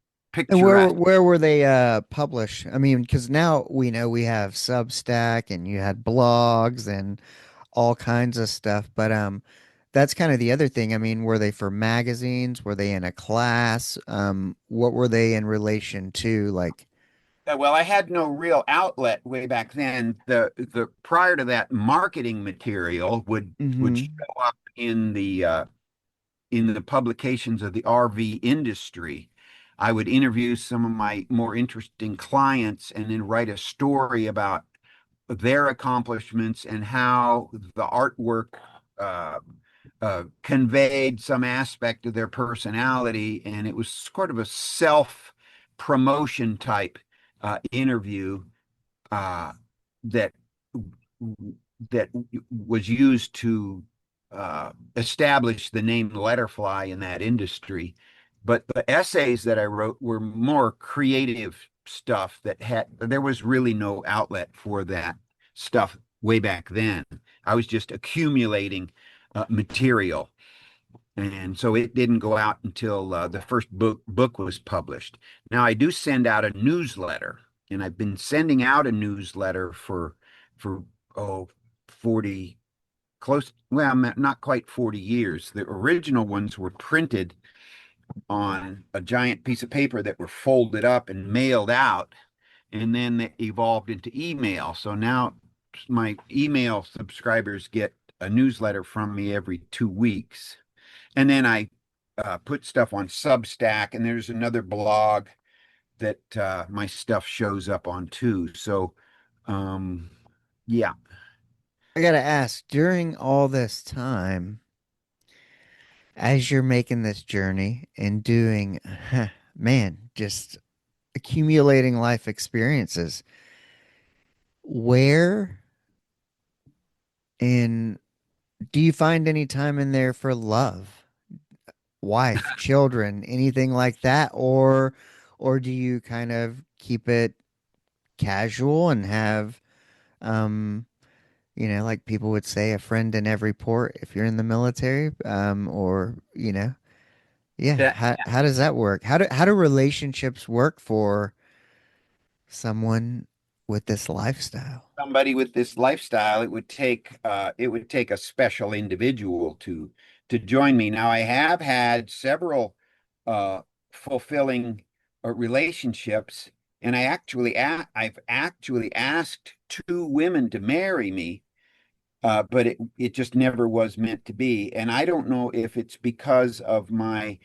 And picturesque. where were they published? I mean, because now we know we have Substack and you had blogs and all kinds of stuff, but that's kind of the other thing. I mean, were they for magazines? Were they in a class? What were they in relation to? Like, Well, I had no real outlet way back then. The prior to that, marketing material would hmm show up in the publications of the RV industry. I would interview some of my more interesting clients and then write a story about their accomplishments and how the artwork uh, conveyed some aspect of their personality. And it was sort of a self promotion type interview uh, that that was used to establish the name Letterfly in that industry. But the essays that I wrote were more creative stuff that there was really no outlet for that stuff way back then. I was just accumulating material. And so it didn't go out until the first book was published. Now I do send out a newsletter, and I've been sending out a newsletter for oh 40 close well not quite 40 years. The original ones were printed on a giant piece of paper that were folded up and mailed out, and then they evolved into email. So now my email subscribers get a newsletter from me every 2 weeks. And then I put stuff on Substack, and there's another blog that my stuff shows up on too. So, um, yeah. I gotta ask, during all this time, as you're making this journey and doing, man, just accumulating life experiences, where in do you find any time in there for love, wife, children, anything like that, or do you kind of keep it casual and have, um, like people would say, a friend in every port if you're in the military, or yeah, That how does that work? How do relationships work for someone with this lifestyle? somebody with this lifestyle, it would take a special individual to join me. Now, I have had several uh, fulfilling relationships, and I've actually asked two women to marry me, but it just never was meant to be. And I don't know if it's because of my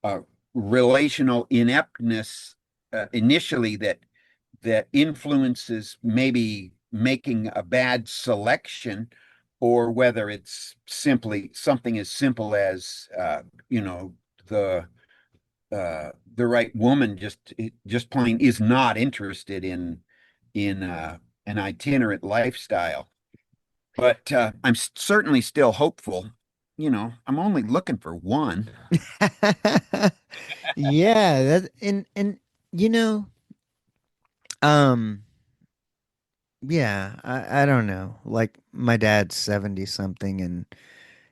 uh, relational ineptness initially that influences maybe making a bad selection, or whether it's simply something as simple as you know the the right woman just plain is not interested in an itinerant lifestyle. But I'm certainly still hopeful. I'm only looking for one. Yeah, and you know, um, yeah, I don't know. Like my dad's 70 something and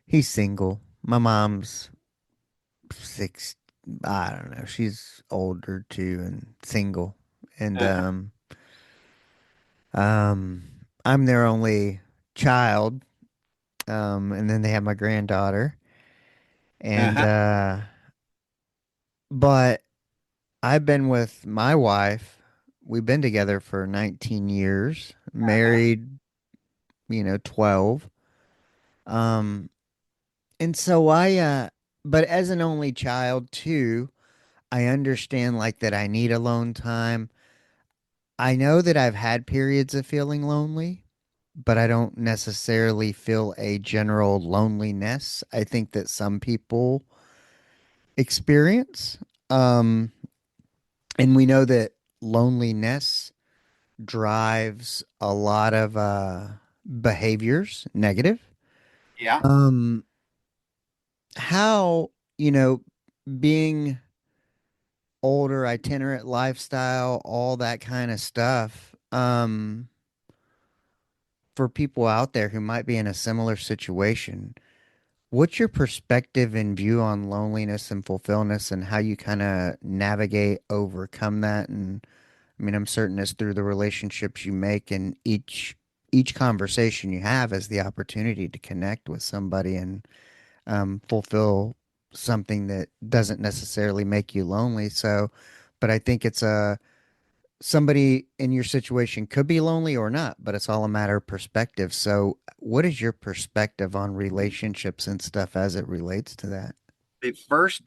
he's single. My mom's six, I don't know. She's older too and single. And Uh-huh, um I'm their only child. And then they have my granddaughter. And uh-huh, but I've been with my wife. We've been together for 19 years, uh-huh. married, 12. Um, and so but as an only child too, I understand like that I need alone time. I know that I've had periods of feeling lonely, but I don't necessarily feel a general loneliness. I think that some people experience. Um, and we know that loneliness drives a lot of behaviors negative. Yeah. Um, how, being older, itinerant lifestyle, all that kind of stuff, for people out there who might be in a similar situation, what's your perspective and view on loneliness and fulfillment and how you kind of navigate, overcome that? And I mean, I'm certain it's through the relationships you make and each conversation you have is the opportunity to connect with somebody and fulfill something that doesn't necessarily make you lonely. So, but I think it's somebody in your situation could be lonely or not, but it's all a matter of perspective. So, what is your perspective on relationships and stuff as it relates to that? The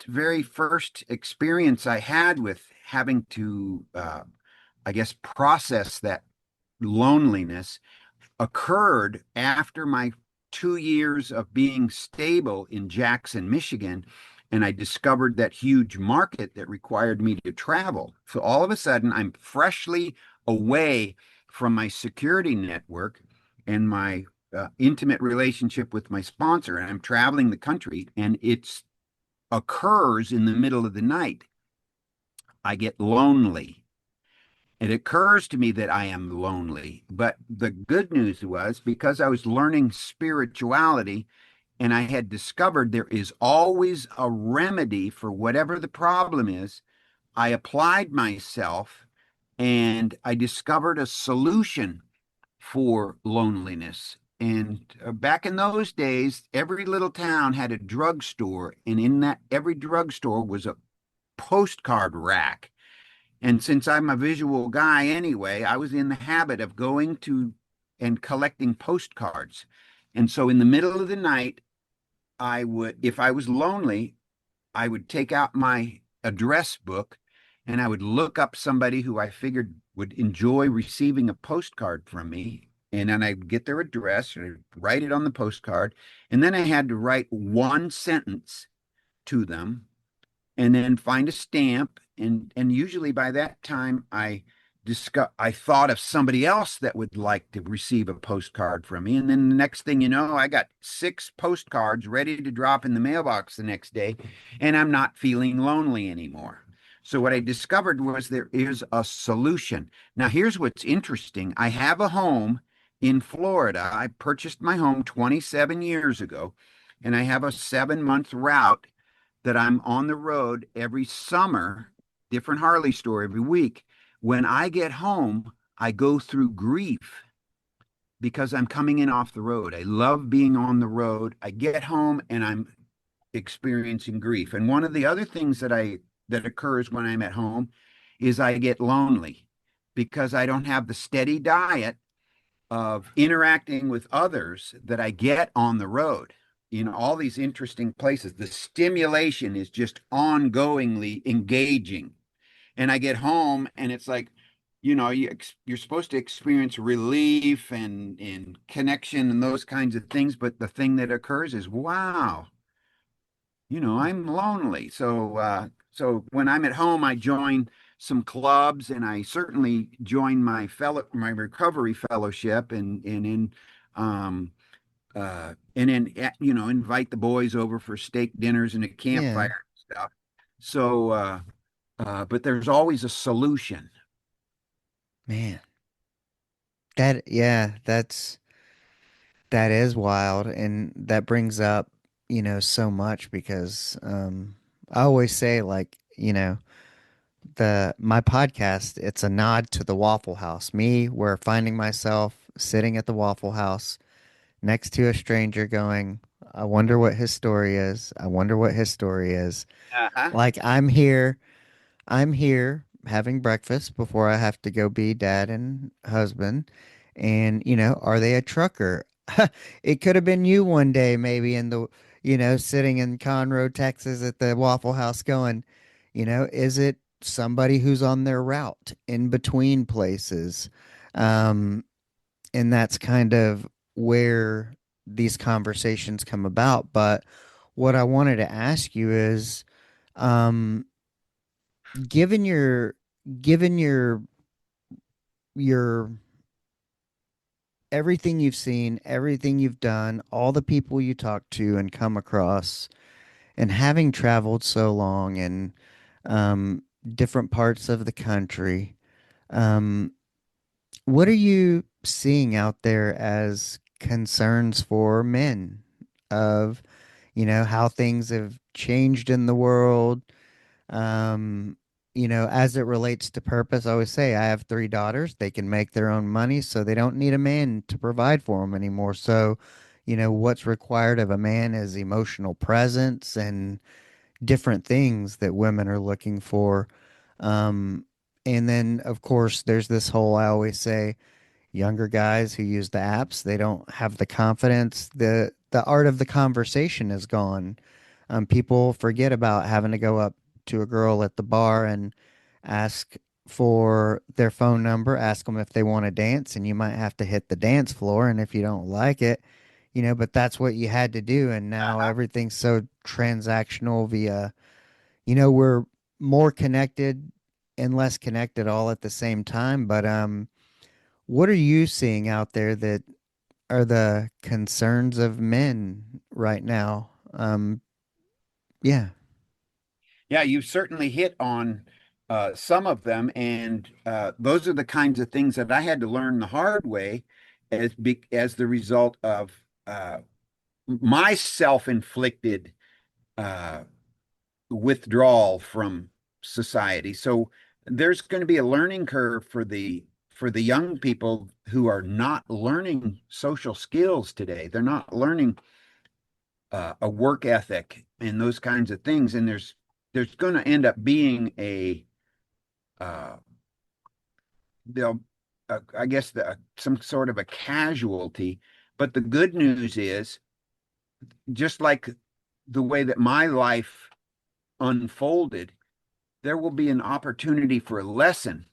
very first experience I had with having to, I guess, process that loneliness occurred after my 2 years of being stable in Jackson, Michigan. And I discovered that huge market that required me to travel. So all of a sudden, I'm freshly away from my security network and my intimate relationship with my sponsor. And I'm traveling the country, and it occurs in the middle of the night. I get lonely. It occurs to me that I am lonely. But the good news was, because I was learning spirituality and I had discovered there is always a remedy for whatever the problem is. I applied myself and I discovered a solution for loneliness. And back in those days, every little town had a drugstore, and in that every drugstore was a postcard rack. And since I'm a visual guy anyway, I was in the habit of going to and collecting postcards. And so in the middle of the night, I would, if I was lonely, I would take out my address book and I would look up somebody who I figured would enjoy receiving a postcard from me. And then I'd get their address and I'd write it on the postcard. And then I had to write one sentence to them and then find a stamp. And usually by that time I thought of somebody else that would like to receive a postcard from me. And then the next thing you know, I got 6 postcards ready to drop in the mailbox the next day, and I'm not feeling lonely anymore. So what I discovered was there is a solution. Now, here's what's interesting. I have a home in Florida. I purchased my home 27 years ago, and I have a 7-month route that I'm on the road every summer, different Harley store every week. When I get home, I go through grief because I'm coming in off the road. I love being on the road. I get home and I'm experiencing grief. And one of the other things that occurs when I'm at home is I get lonely because I don't have the steady diet of interacting with others that I get on the road in all these interesting places. The stimulation is just ongoingly engaging. And I get home and it's like, you're supposed to experience relief and connection and those kinds of things. But the thing that occurs is, wow, I'm lonely. So when I'm at home, I join some clubs, and I certainly join my recovery fellowship, and then invite the boys over for steak dinners and a Yeah, campfire and stuff. So, but there's always a solution. man. Yeah, that is wild, and that brings up, so much because I always say, like, the my podcast, it's a nod to the Waffle House. Me, where finding myself sitting at the Waffle House next to a stranger going, I wonder what his story is. I wonder what his story is. Uh-huh. Like, I'm here having breakfast before I have to go be dad and husband. And, are they a trucker? It could have been you one day, maybe sitting in Conroe, Texas at the Waffle House going, is it somebody who's on their route in between places? Um, and that's kind of where these conversations come about. But what I wanted to ask you is, um, given your given your everything you've seen, everything you've done, all the people you talk to and come across, and having traveled so long in um, different parts of the country, um, what are you seeing out there as concerns for men of, how things have changed in the world? Um, as it relates to purpose, I always say I have 3 daughters. They can make their own money, so they don't need a man to provide for them anymore. So, what's required of a man is emotional presence and different things that women are looking for. Um, and then, of course, there's this whole, I always say, younger guys who use the apps, they don't have the confidence. The art of the conversation is gone. People forget about having to go up to a girl at the bar and ask for their phone number, ask them if they want to dance, and you might have to hit the dance floor. And if you don't like it, but that's what you had to do. And now Uh-huh. everything's so transactional via, we're more connected and less connected all at the same time. But what are you seeing out there that are the concerns of men right now? Yeah. Yeah, you've certainly hit on some of them, and those are the kinds of things that I had to learn the hard way as the result of my self-inflicted uh, withdrawal from society. So there's going to be a learning curve for the young people who are not learning social skills today. They're not learning a work ethic and those kinds of things. And there's going to end up being a uh, they'll I guess some sort of a casualty. But the good news is, just like the way that my life unfolded, there will be an opportunity for a lesson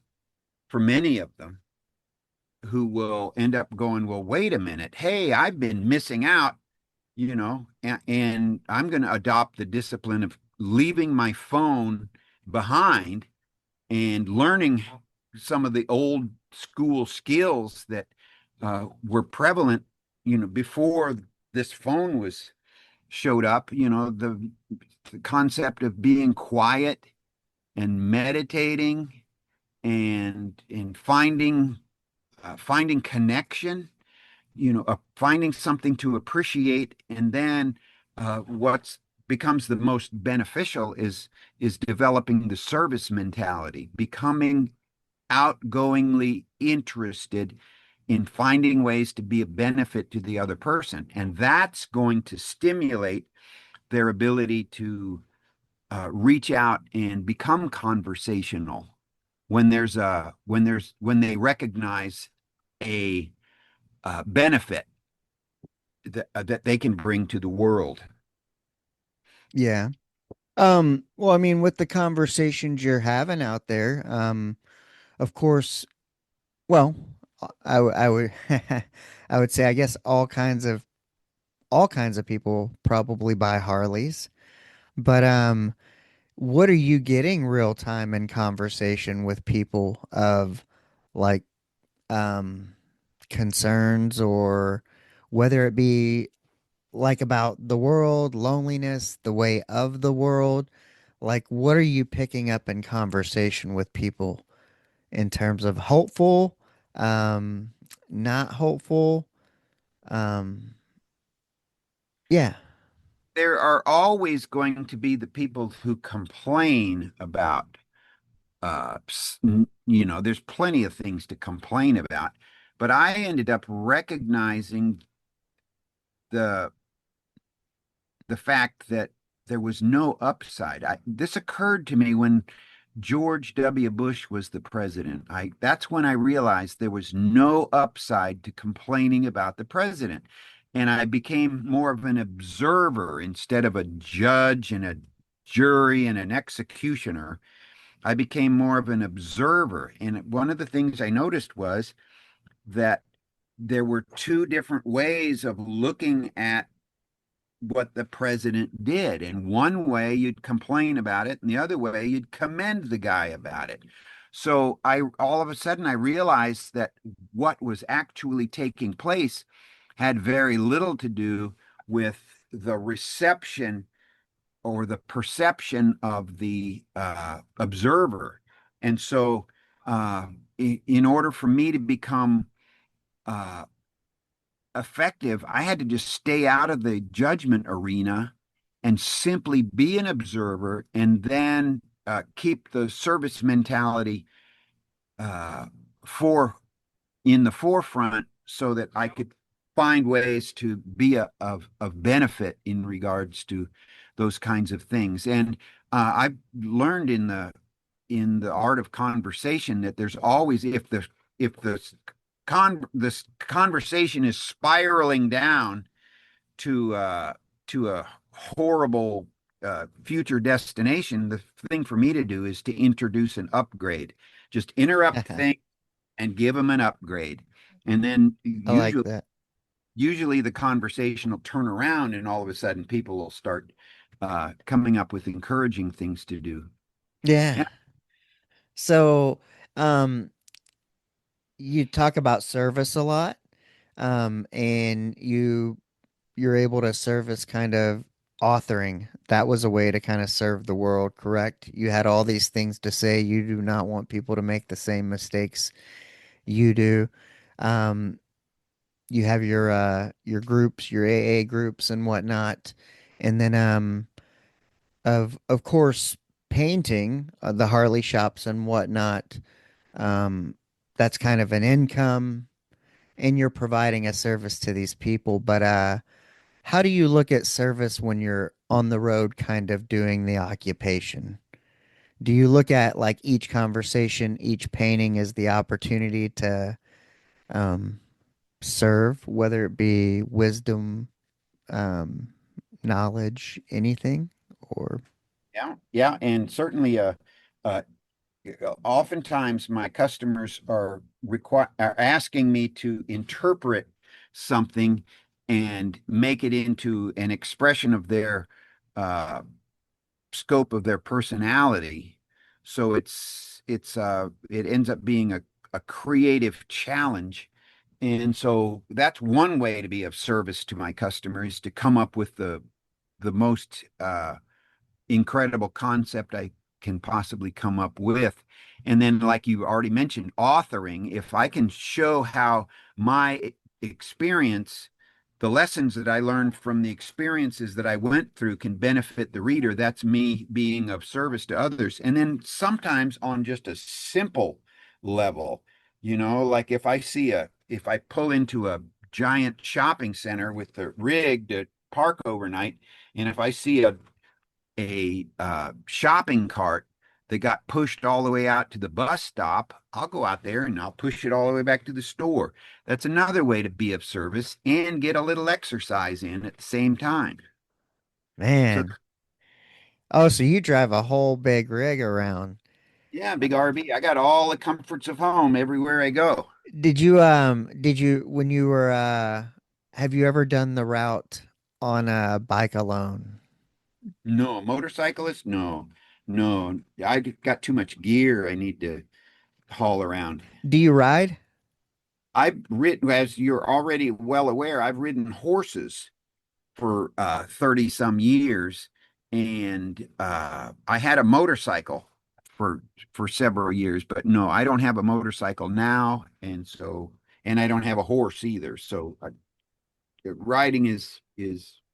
for many of them who will end up going, well, wait a minute. Hey, I've been missing out, and I'm going to adopt the discipline of leaving my phone behind and learning some of the old school skills that were prevalent, before this phone was showed up. The concept of being quiet and meditating and finding connection, finding something to appreciate, and then what's becomes the most beneficial is developing the service mentality, becoming outgoingly interested in finding ways to be a benefit to the other person, and that's going to stimulate their ability to reach out and become conversational when they recognize a benefit that they can bring to the world. Yeah. Well, I mean, with the conversations you're having out there, of course, well, I would I would say I guess all kinds of people probably buy Harleys. But what are you getting real time in conversation with people of like um concerns, or whether it be like about the world, loneliness, the way of the world? Like, what are you picking up in conversation with people in terms of hopeful, um, not hopeful? Um, yeah, There are always going to be the people who complain about, there's plenty of things to complain about, but I ended up recognizing the the fact that there was no upside. This occurred to me when George W. Bush was the president. That's when I realized there was no upside to complaining about the president. And I became more of an observer instead of a judge and a jury and an executioner. I became more of an observer. And one of the things I noticed was that there were two different ways of looking at what the president did. And one way you'd complain about it, and the other way you'd commend the guy about it. So I all of a sudden I realized that what was actually taking place had very little to do with the reception or the perception of the observer. And so, in order for me to become uh, effective, I had to just stay out of the judgment arena and simply be an observer, and then keep the service mentality uh, for in the forefront so that I could find ways to be of benefit in regards to those kinds of things. And I've learned in the art of conversation that there's always, if this conversation is spiraling down to to a horrible future destination, the thing for me to do is to introduce an upgrade. Just interrupt I things and give them an upgrade, and then like that. usually the conversation will turn around, and all of a sudden people will start coming up with encouraging things to do. Yeah. And So, um, you talk about service a lot, and you're able to service kind of authoring. That was a way to kind of serve the world, correct? You had all these things to say. You do not want people to make the same mistakes you do. Um, you have your groups, your AA groups and whatnot. And then of course painting, the Harley shops and whatnot. Um that's kind of an income and you're providing a service to these people. But how do you look at service when you're on the road kind of doing the occupation? Do you look at like each conversation, each painting as the opportunity to um, serve, whether it be wisdom, um, knowledge, anything? Or Yeah, yeah, and certainly, uh, oftentimes my customers are asking me to interpret something and make it into an expression of their uh, scope of their personality. So it ends up being a creative challenge. And so that's one way to be of service to my customers, to come up with the most incredible concept I can possibly come up with. And then, like you already mentioned, authoring, if I can show how my experience, the lessons that I learned from the experiences that I went through can benefit the reader, that's me being of service to others. And then sometimes on just a simple level, like if I pull into a giant shopping center with the rig to park overnight, and if I see a shopping cart that got pushed all the way out to the bus stop, I'll go out there and I'll push it all the way back to the store. That's another way to be of service and get a little exercise in at the same time. So, man, oh, so you drive a whole big rig around. yeah, big RV. I got all the comforts of home everywhere I go. Did you when you were have you ever done the route on a bike alone? No, motorcyclist? No, no. I got too much gear I need to haul around. Do you ride? I've ridden, as you're already well aware, I've ridden horses for 30 some years, and I had a motorcycle for several years, but no, I don't have a motorcycle now, and I don't have a horse either. So riding is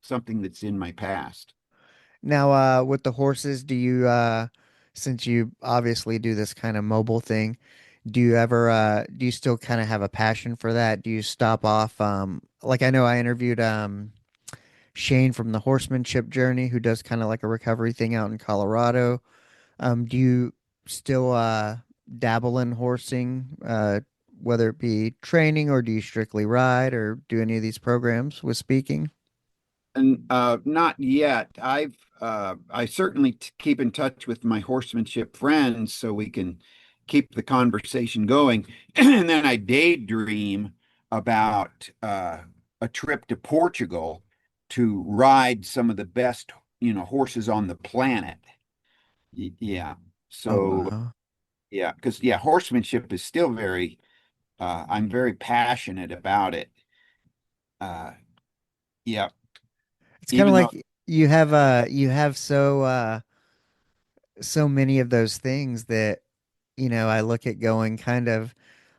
something that's in my past. Now, with the horses, do you, since you obviously do this kind of mobile thing, do you still kind of have a passion for that? Do you stop off, like I know I interviewed, Shane from the Horsemanship Journey, who does kind of like a recovery thing out in Colorado. Do you still, dabble in horsing, whether it be training or do you strictly ride or do any of these programs with speaking? And not yet. I certainly keep in touch with my horsemanship friends so we can keep the conversation going. And then I daydream about a trip to Portugal to ride some of the best, horses on the planet. Yeah. Oh, So wow. yeah, because yeah, horsemanship is still I'm very passionate about it. Uh, yeah, It's kind of even though. like you have so many of those things that I look at going kind of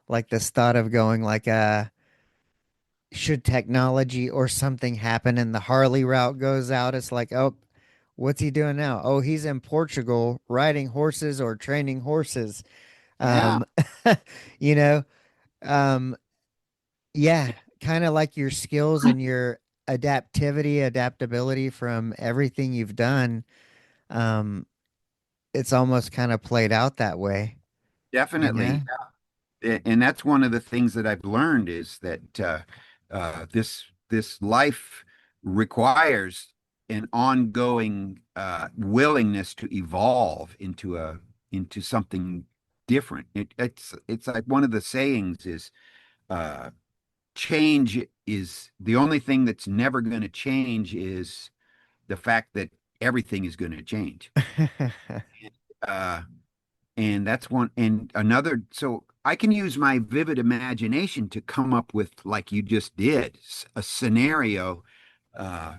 like this thought of going like should technology or something happen and the Harley route goes out, it's like, oh, what's he doing now? Oh, he's in Portugal riding horses or training horses. Yeah. Um you know, um yeah, kind of like your skills and your adaptability from everything you've done. Um it's almost kind of played out that way, you know? Definitely. And that's one of the things that I've learned is that this life requires an ongoing willingness to evolve into something different. It's like one of the sayings is uh, change is the only thing that's never going to change is the fact that everything is going to change. Uh, and that's one and another. So I can use my vivid imagination to come up with, like you just did, a scenario uh,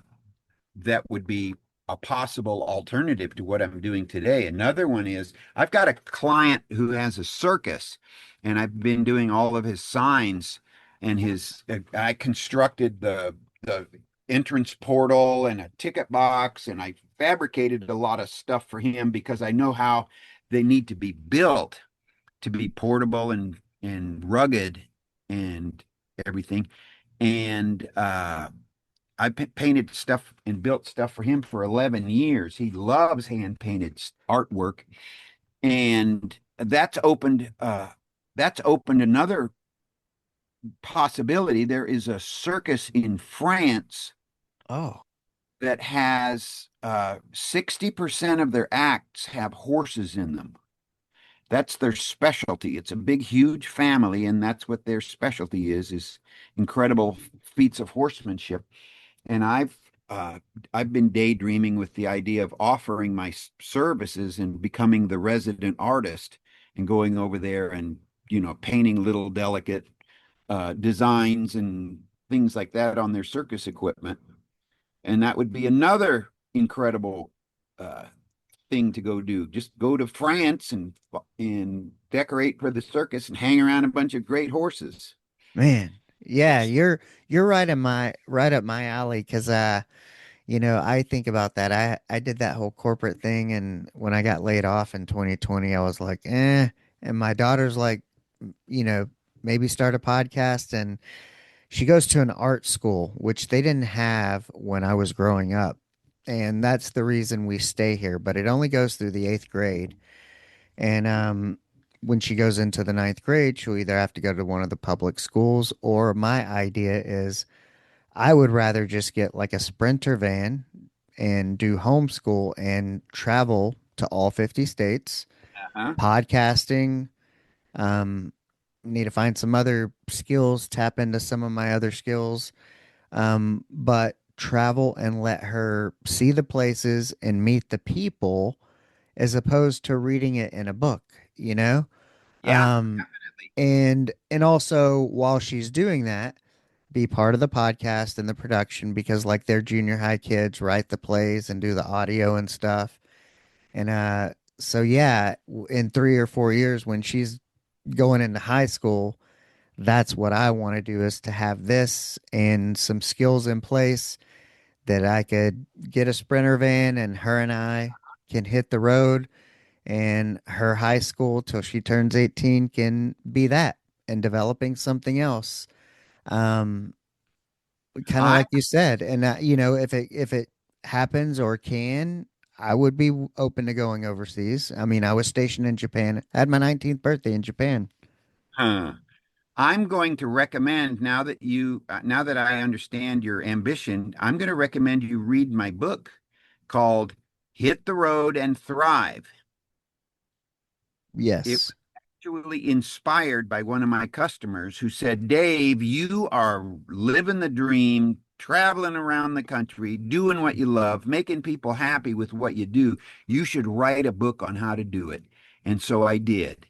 that would be a possible alternative to what I'm doing today. Another one is I've got a client who has a circus, and I've been doing all of his signs and his I constructed the entrance portal and a ticket box, and I fabricated a lot of stuff for him because I know how they need to be built to be portable and rugged and everything. And I painted stuff and built stuff for him for 11 years. He loves hand painted artwork, and that's opened another possibility. There is a circus in France Oh, that has 60% of their acts have horses in them. That's their specialty. It's a big, huge family, and that's what their specialty is incredible feats of horsemanship. And uh, I've been daydreaming with the idea of offering my services and becoming the resident artist and going over there and painting little delicate designs and things like that on their circus equipment. And that would be another incredible uh, thing to go do. Just go to France and decorate for the circus and hang around a bunch of great horses. man. Yeah, It's you're right up my alley because I think about that. I did that whole corporate thing, and when I got laid off in 2020, I was like, eh. And my daughter's like, you know, maybe start a podcast, and she goes to an art school, which they didn't have when I was growing up. And that's the reason we stay here, but it only goes through the eighth grade. And when she goes into the ninth grade, she'll either have to go to one of the public schools, or my idea is I would rather just get like a Sprinter van and do homeschool and travel to all 50 states, uh-huh. podcasting. Um, Need to find some other skills, tap into some of my other skills, but travel and let her see the places and meet the people as opposed to reading it in a book, you know? Yeah, Um, definitely. and also while she's doing that, be part of the podcast and the production because like their junior high kids write the plays and do the audio and stuff. And so yeah, in 3 or 4 years when she's going into high school, that's what I want to do is to have this and some skills in place that I could get a Sprinter van and her and I can hit the road and her high school till she turns 18 can be that and developing something else. Um, kind of I like you said. And if it happens or can, I would be open to going overseas. I mean, I was stationed in Japan. I had my 19th birthday in Japan. huh. I'm going to recommend now that I understand your ambition, I'm going to recommend you read my book called Hit the Road and Thrive. It Yes. was actually inspired by one of my customers who said, Dave, you are living the dream, traveling around the country, doing what you love, making people happy with what you do. You should write a book on how to do it. And so I did.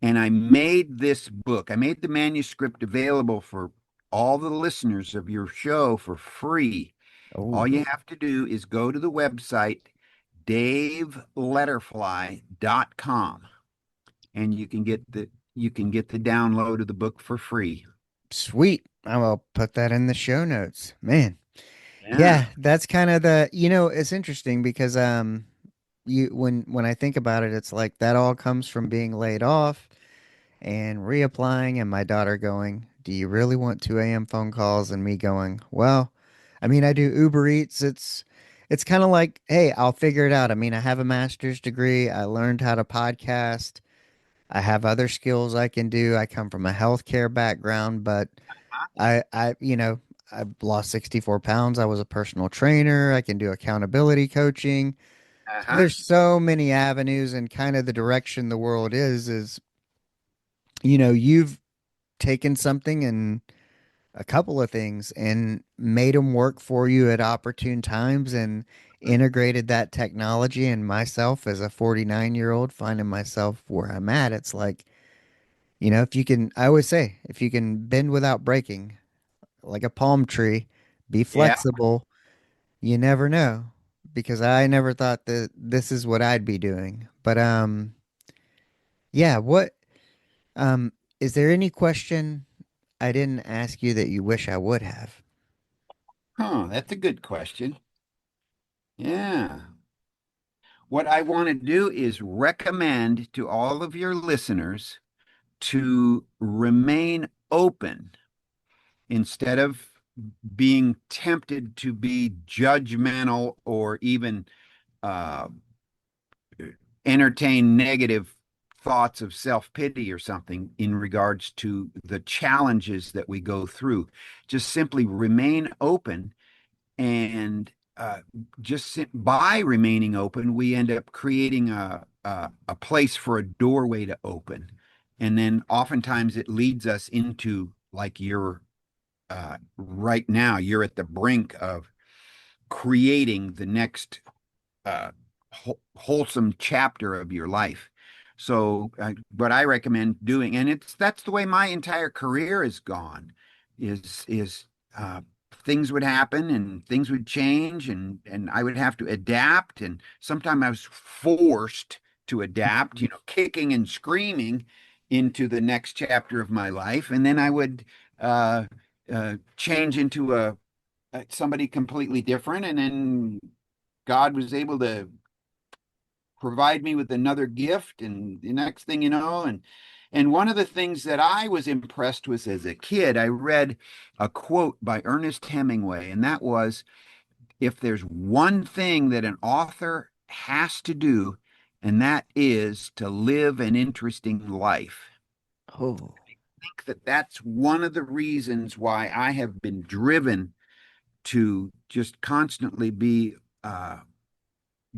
And I made this book. I made the manuscript available for all the listeners of your show for free. All Oh, you have to do is go to the website daveletterfly.com and you can get the download of the book for free. sweet. I will put that in the show notes. Man. Yeah. Yeah, that's kind of it's interesting because you when I think about it, it's like that all comes from being laid off and reapplying and my daughter going, "Do you really want 2 a.m. phone calls?" and me going, "Well, I mean, I do Uber Eats. It's kind of like, hey, I'll figure it out. I mean, I have a master's degree. I learned how to podcast. I have other skills I can do. I come from a healthcare background, but I lost 64 pounds. I was a personal trainer. I can do accountability coaching. So Uh-huh. there's so many avenues and kind of the direction the world is, you've taken something and a couple of things and made them work for you at opportune times and integrated that technology and myself as a 49-year-old finding myself where I'm at. It's like, if you can, I always say, if you can bend without breaking, like a palm tree, be Yeah. flexible. You never know because I never thought that this is what I'd be doing. But yeah, what um is there any question I didn't ask you that you wish I would have. Huh, that's a good question. Yeah. What I want to do is recommend to all of your listeners to remain open instead of being tempted to be judgmental or even uh, entertain negative thoughts of self-pity or something in regards to the challenges that we go through. Just simply remain open and just by remaining open, we end up creating a place for a doorway to open, and then oftentimes it leads us into like you're right now. You're at the brink of creating the next wholesome chapter of your life. So, what I recommend doing, and that's the way my entire career has gone, is uh, things would happen and things would change, and I would have to adapt, and sometimes I was forced to adapt, kicking and screaming into the next chapter of my life, and then I would uh, change into somebody completely different, and then God was able to provide me with another gift, and the next thing you know, and one of the things that I was impressed with as a kid, I read a quote by Ernest Hemingway, and that was, if there's one thing that an author has to do, and that is to live an interesting life. Oh, I think that that's one of the reasons why I have been driven to just constantly be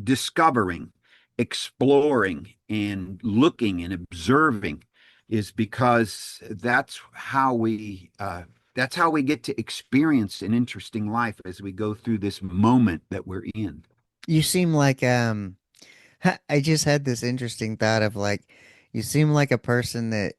discovering, exploring, and looking and observing, is because that's how we get to experience an interesting life as we go through this moment that we're in. you seem like I just had this interesting thought of like you seem like a person that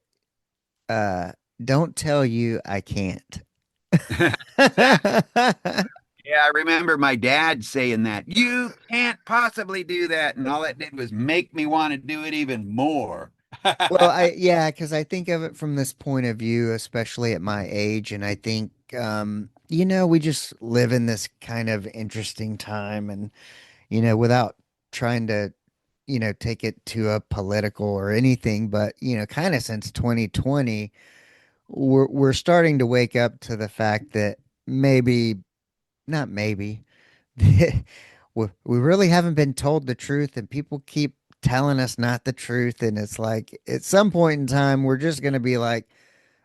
uh don't tell you I can't. Exactly. Yeah, I remember my dad saying that. You can't possibly do that. And all it did was make me want to do it even more. Well, yeah, because I think of it from this point of view, especially at my age, and I think we just live in this kind of interesting time, and without trying to, take it to a political or anything, but kind of since 2020, we're starting to wake up to the fact that maybe, not maybe, we really haven't been told the truth, and people keep telling us not the truth. And it's like at some point in time, we're just going to be like,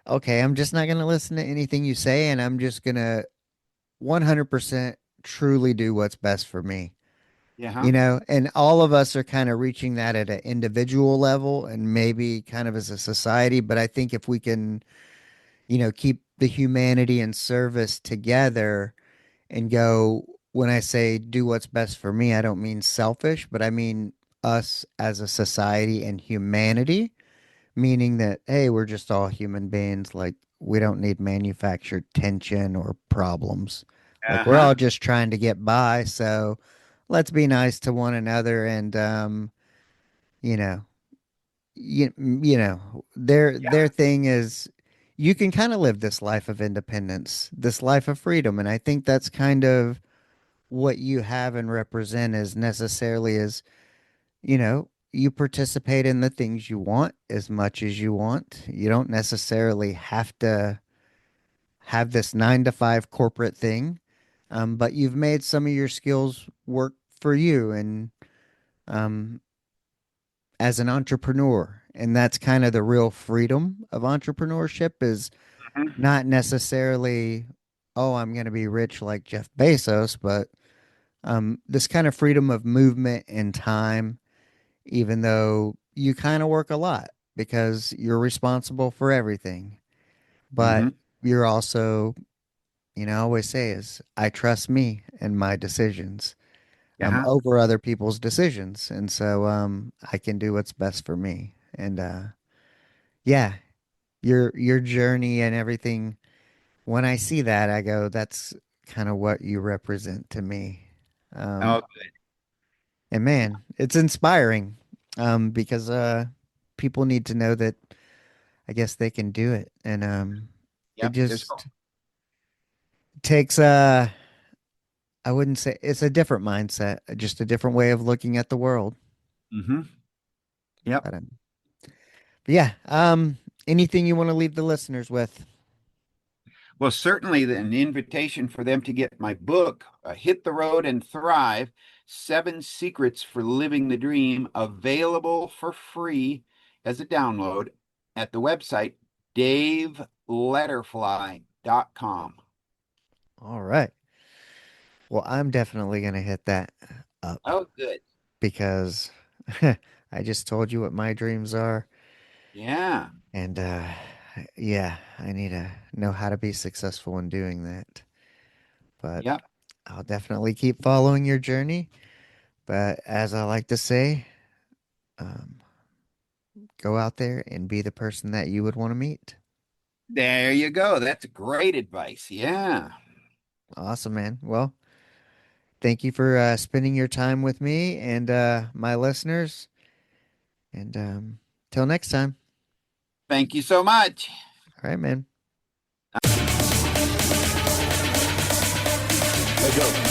okay, I'm just not going to listen to anything you say, and I'm just going to 100% truly do what's best for me. Yeah. Huh? And all of us are kind of reaching that at an individual level and maybe kind of as a society. But I think if we can, keep the humanity and service together and go, when I say do what's best for me, I don't mean selfish, but I mean us as a society and humanity, meaning that, hey, we're just all human beings. Like, we don't need manufactured tension or problems. Like, we're Uh-huh. all just trying to get by. So let's be nice to one another. And, you know, their thing is you can kind of live this life of independence, this life of freedom. And I think that's kind of what you have and represent as necessarily as, you participate in the things you want as much as you want. You don't necessarily have to have this 9 to 5 corporate thing, but you've made some of your skills work for you and um, as an entrepreneur. And that's kind of the real freedom of entrepreneurship is Mhm. not necessarily, oh, I'm going to be rich like Jeff Bezos, but this kind of freedom of movement and time, even though you kind of work a lot because you're responsible for everything. But Mhm. you're also, I always say is I trust me and my decisions Uh-huh. over other people's decisions. And so I can do what's best for me. And yeah, your journey and everything, when I see that, I go, that's kind of what you represent to me. Um, Oh, good. And man, it's inspiring because people need to know that I guess they can do it. And It Yep. just takes I wouldn't say it's a different mindset, just a different way of looking at the world. Mm-hmm. Yep. But, yeah, anything you want to leave the listeners with? Well, certainly an invitation for them to get my book, Hit the Road and Thrive, 7 Secrets for Living the Dream, available for free as a download at the website daveletterfly.com. All right. Well, I'm definitely gonna hit that up Oh, good. because I just told you what my dreams are, Yeah. and yeah, I need to know how to be successful in doing that. But Yep. I'll definitely keep following your journey. But as I like to say, um, go out there and be the person that you would want to meet. There you go. That's great advice. Yeah. Awesome, man. Well, thank you for spending your time with me and my listeners. And till next time. Thank you so much. All right, man. Let's go.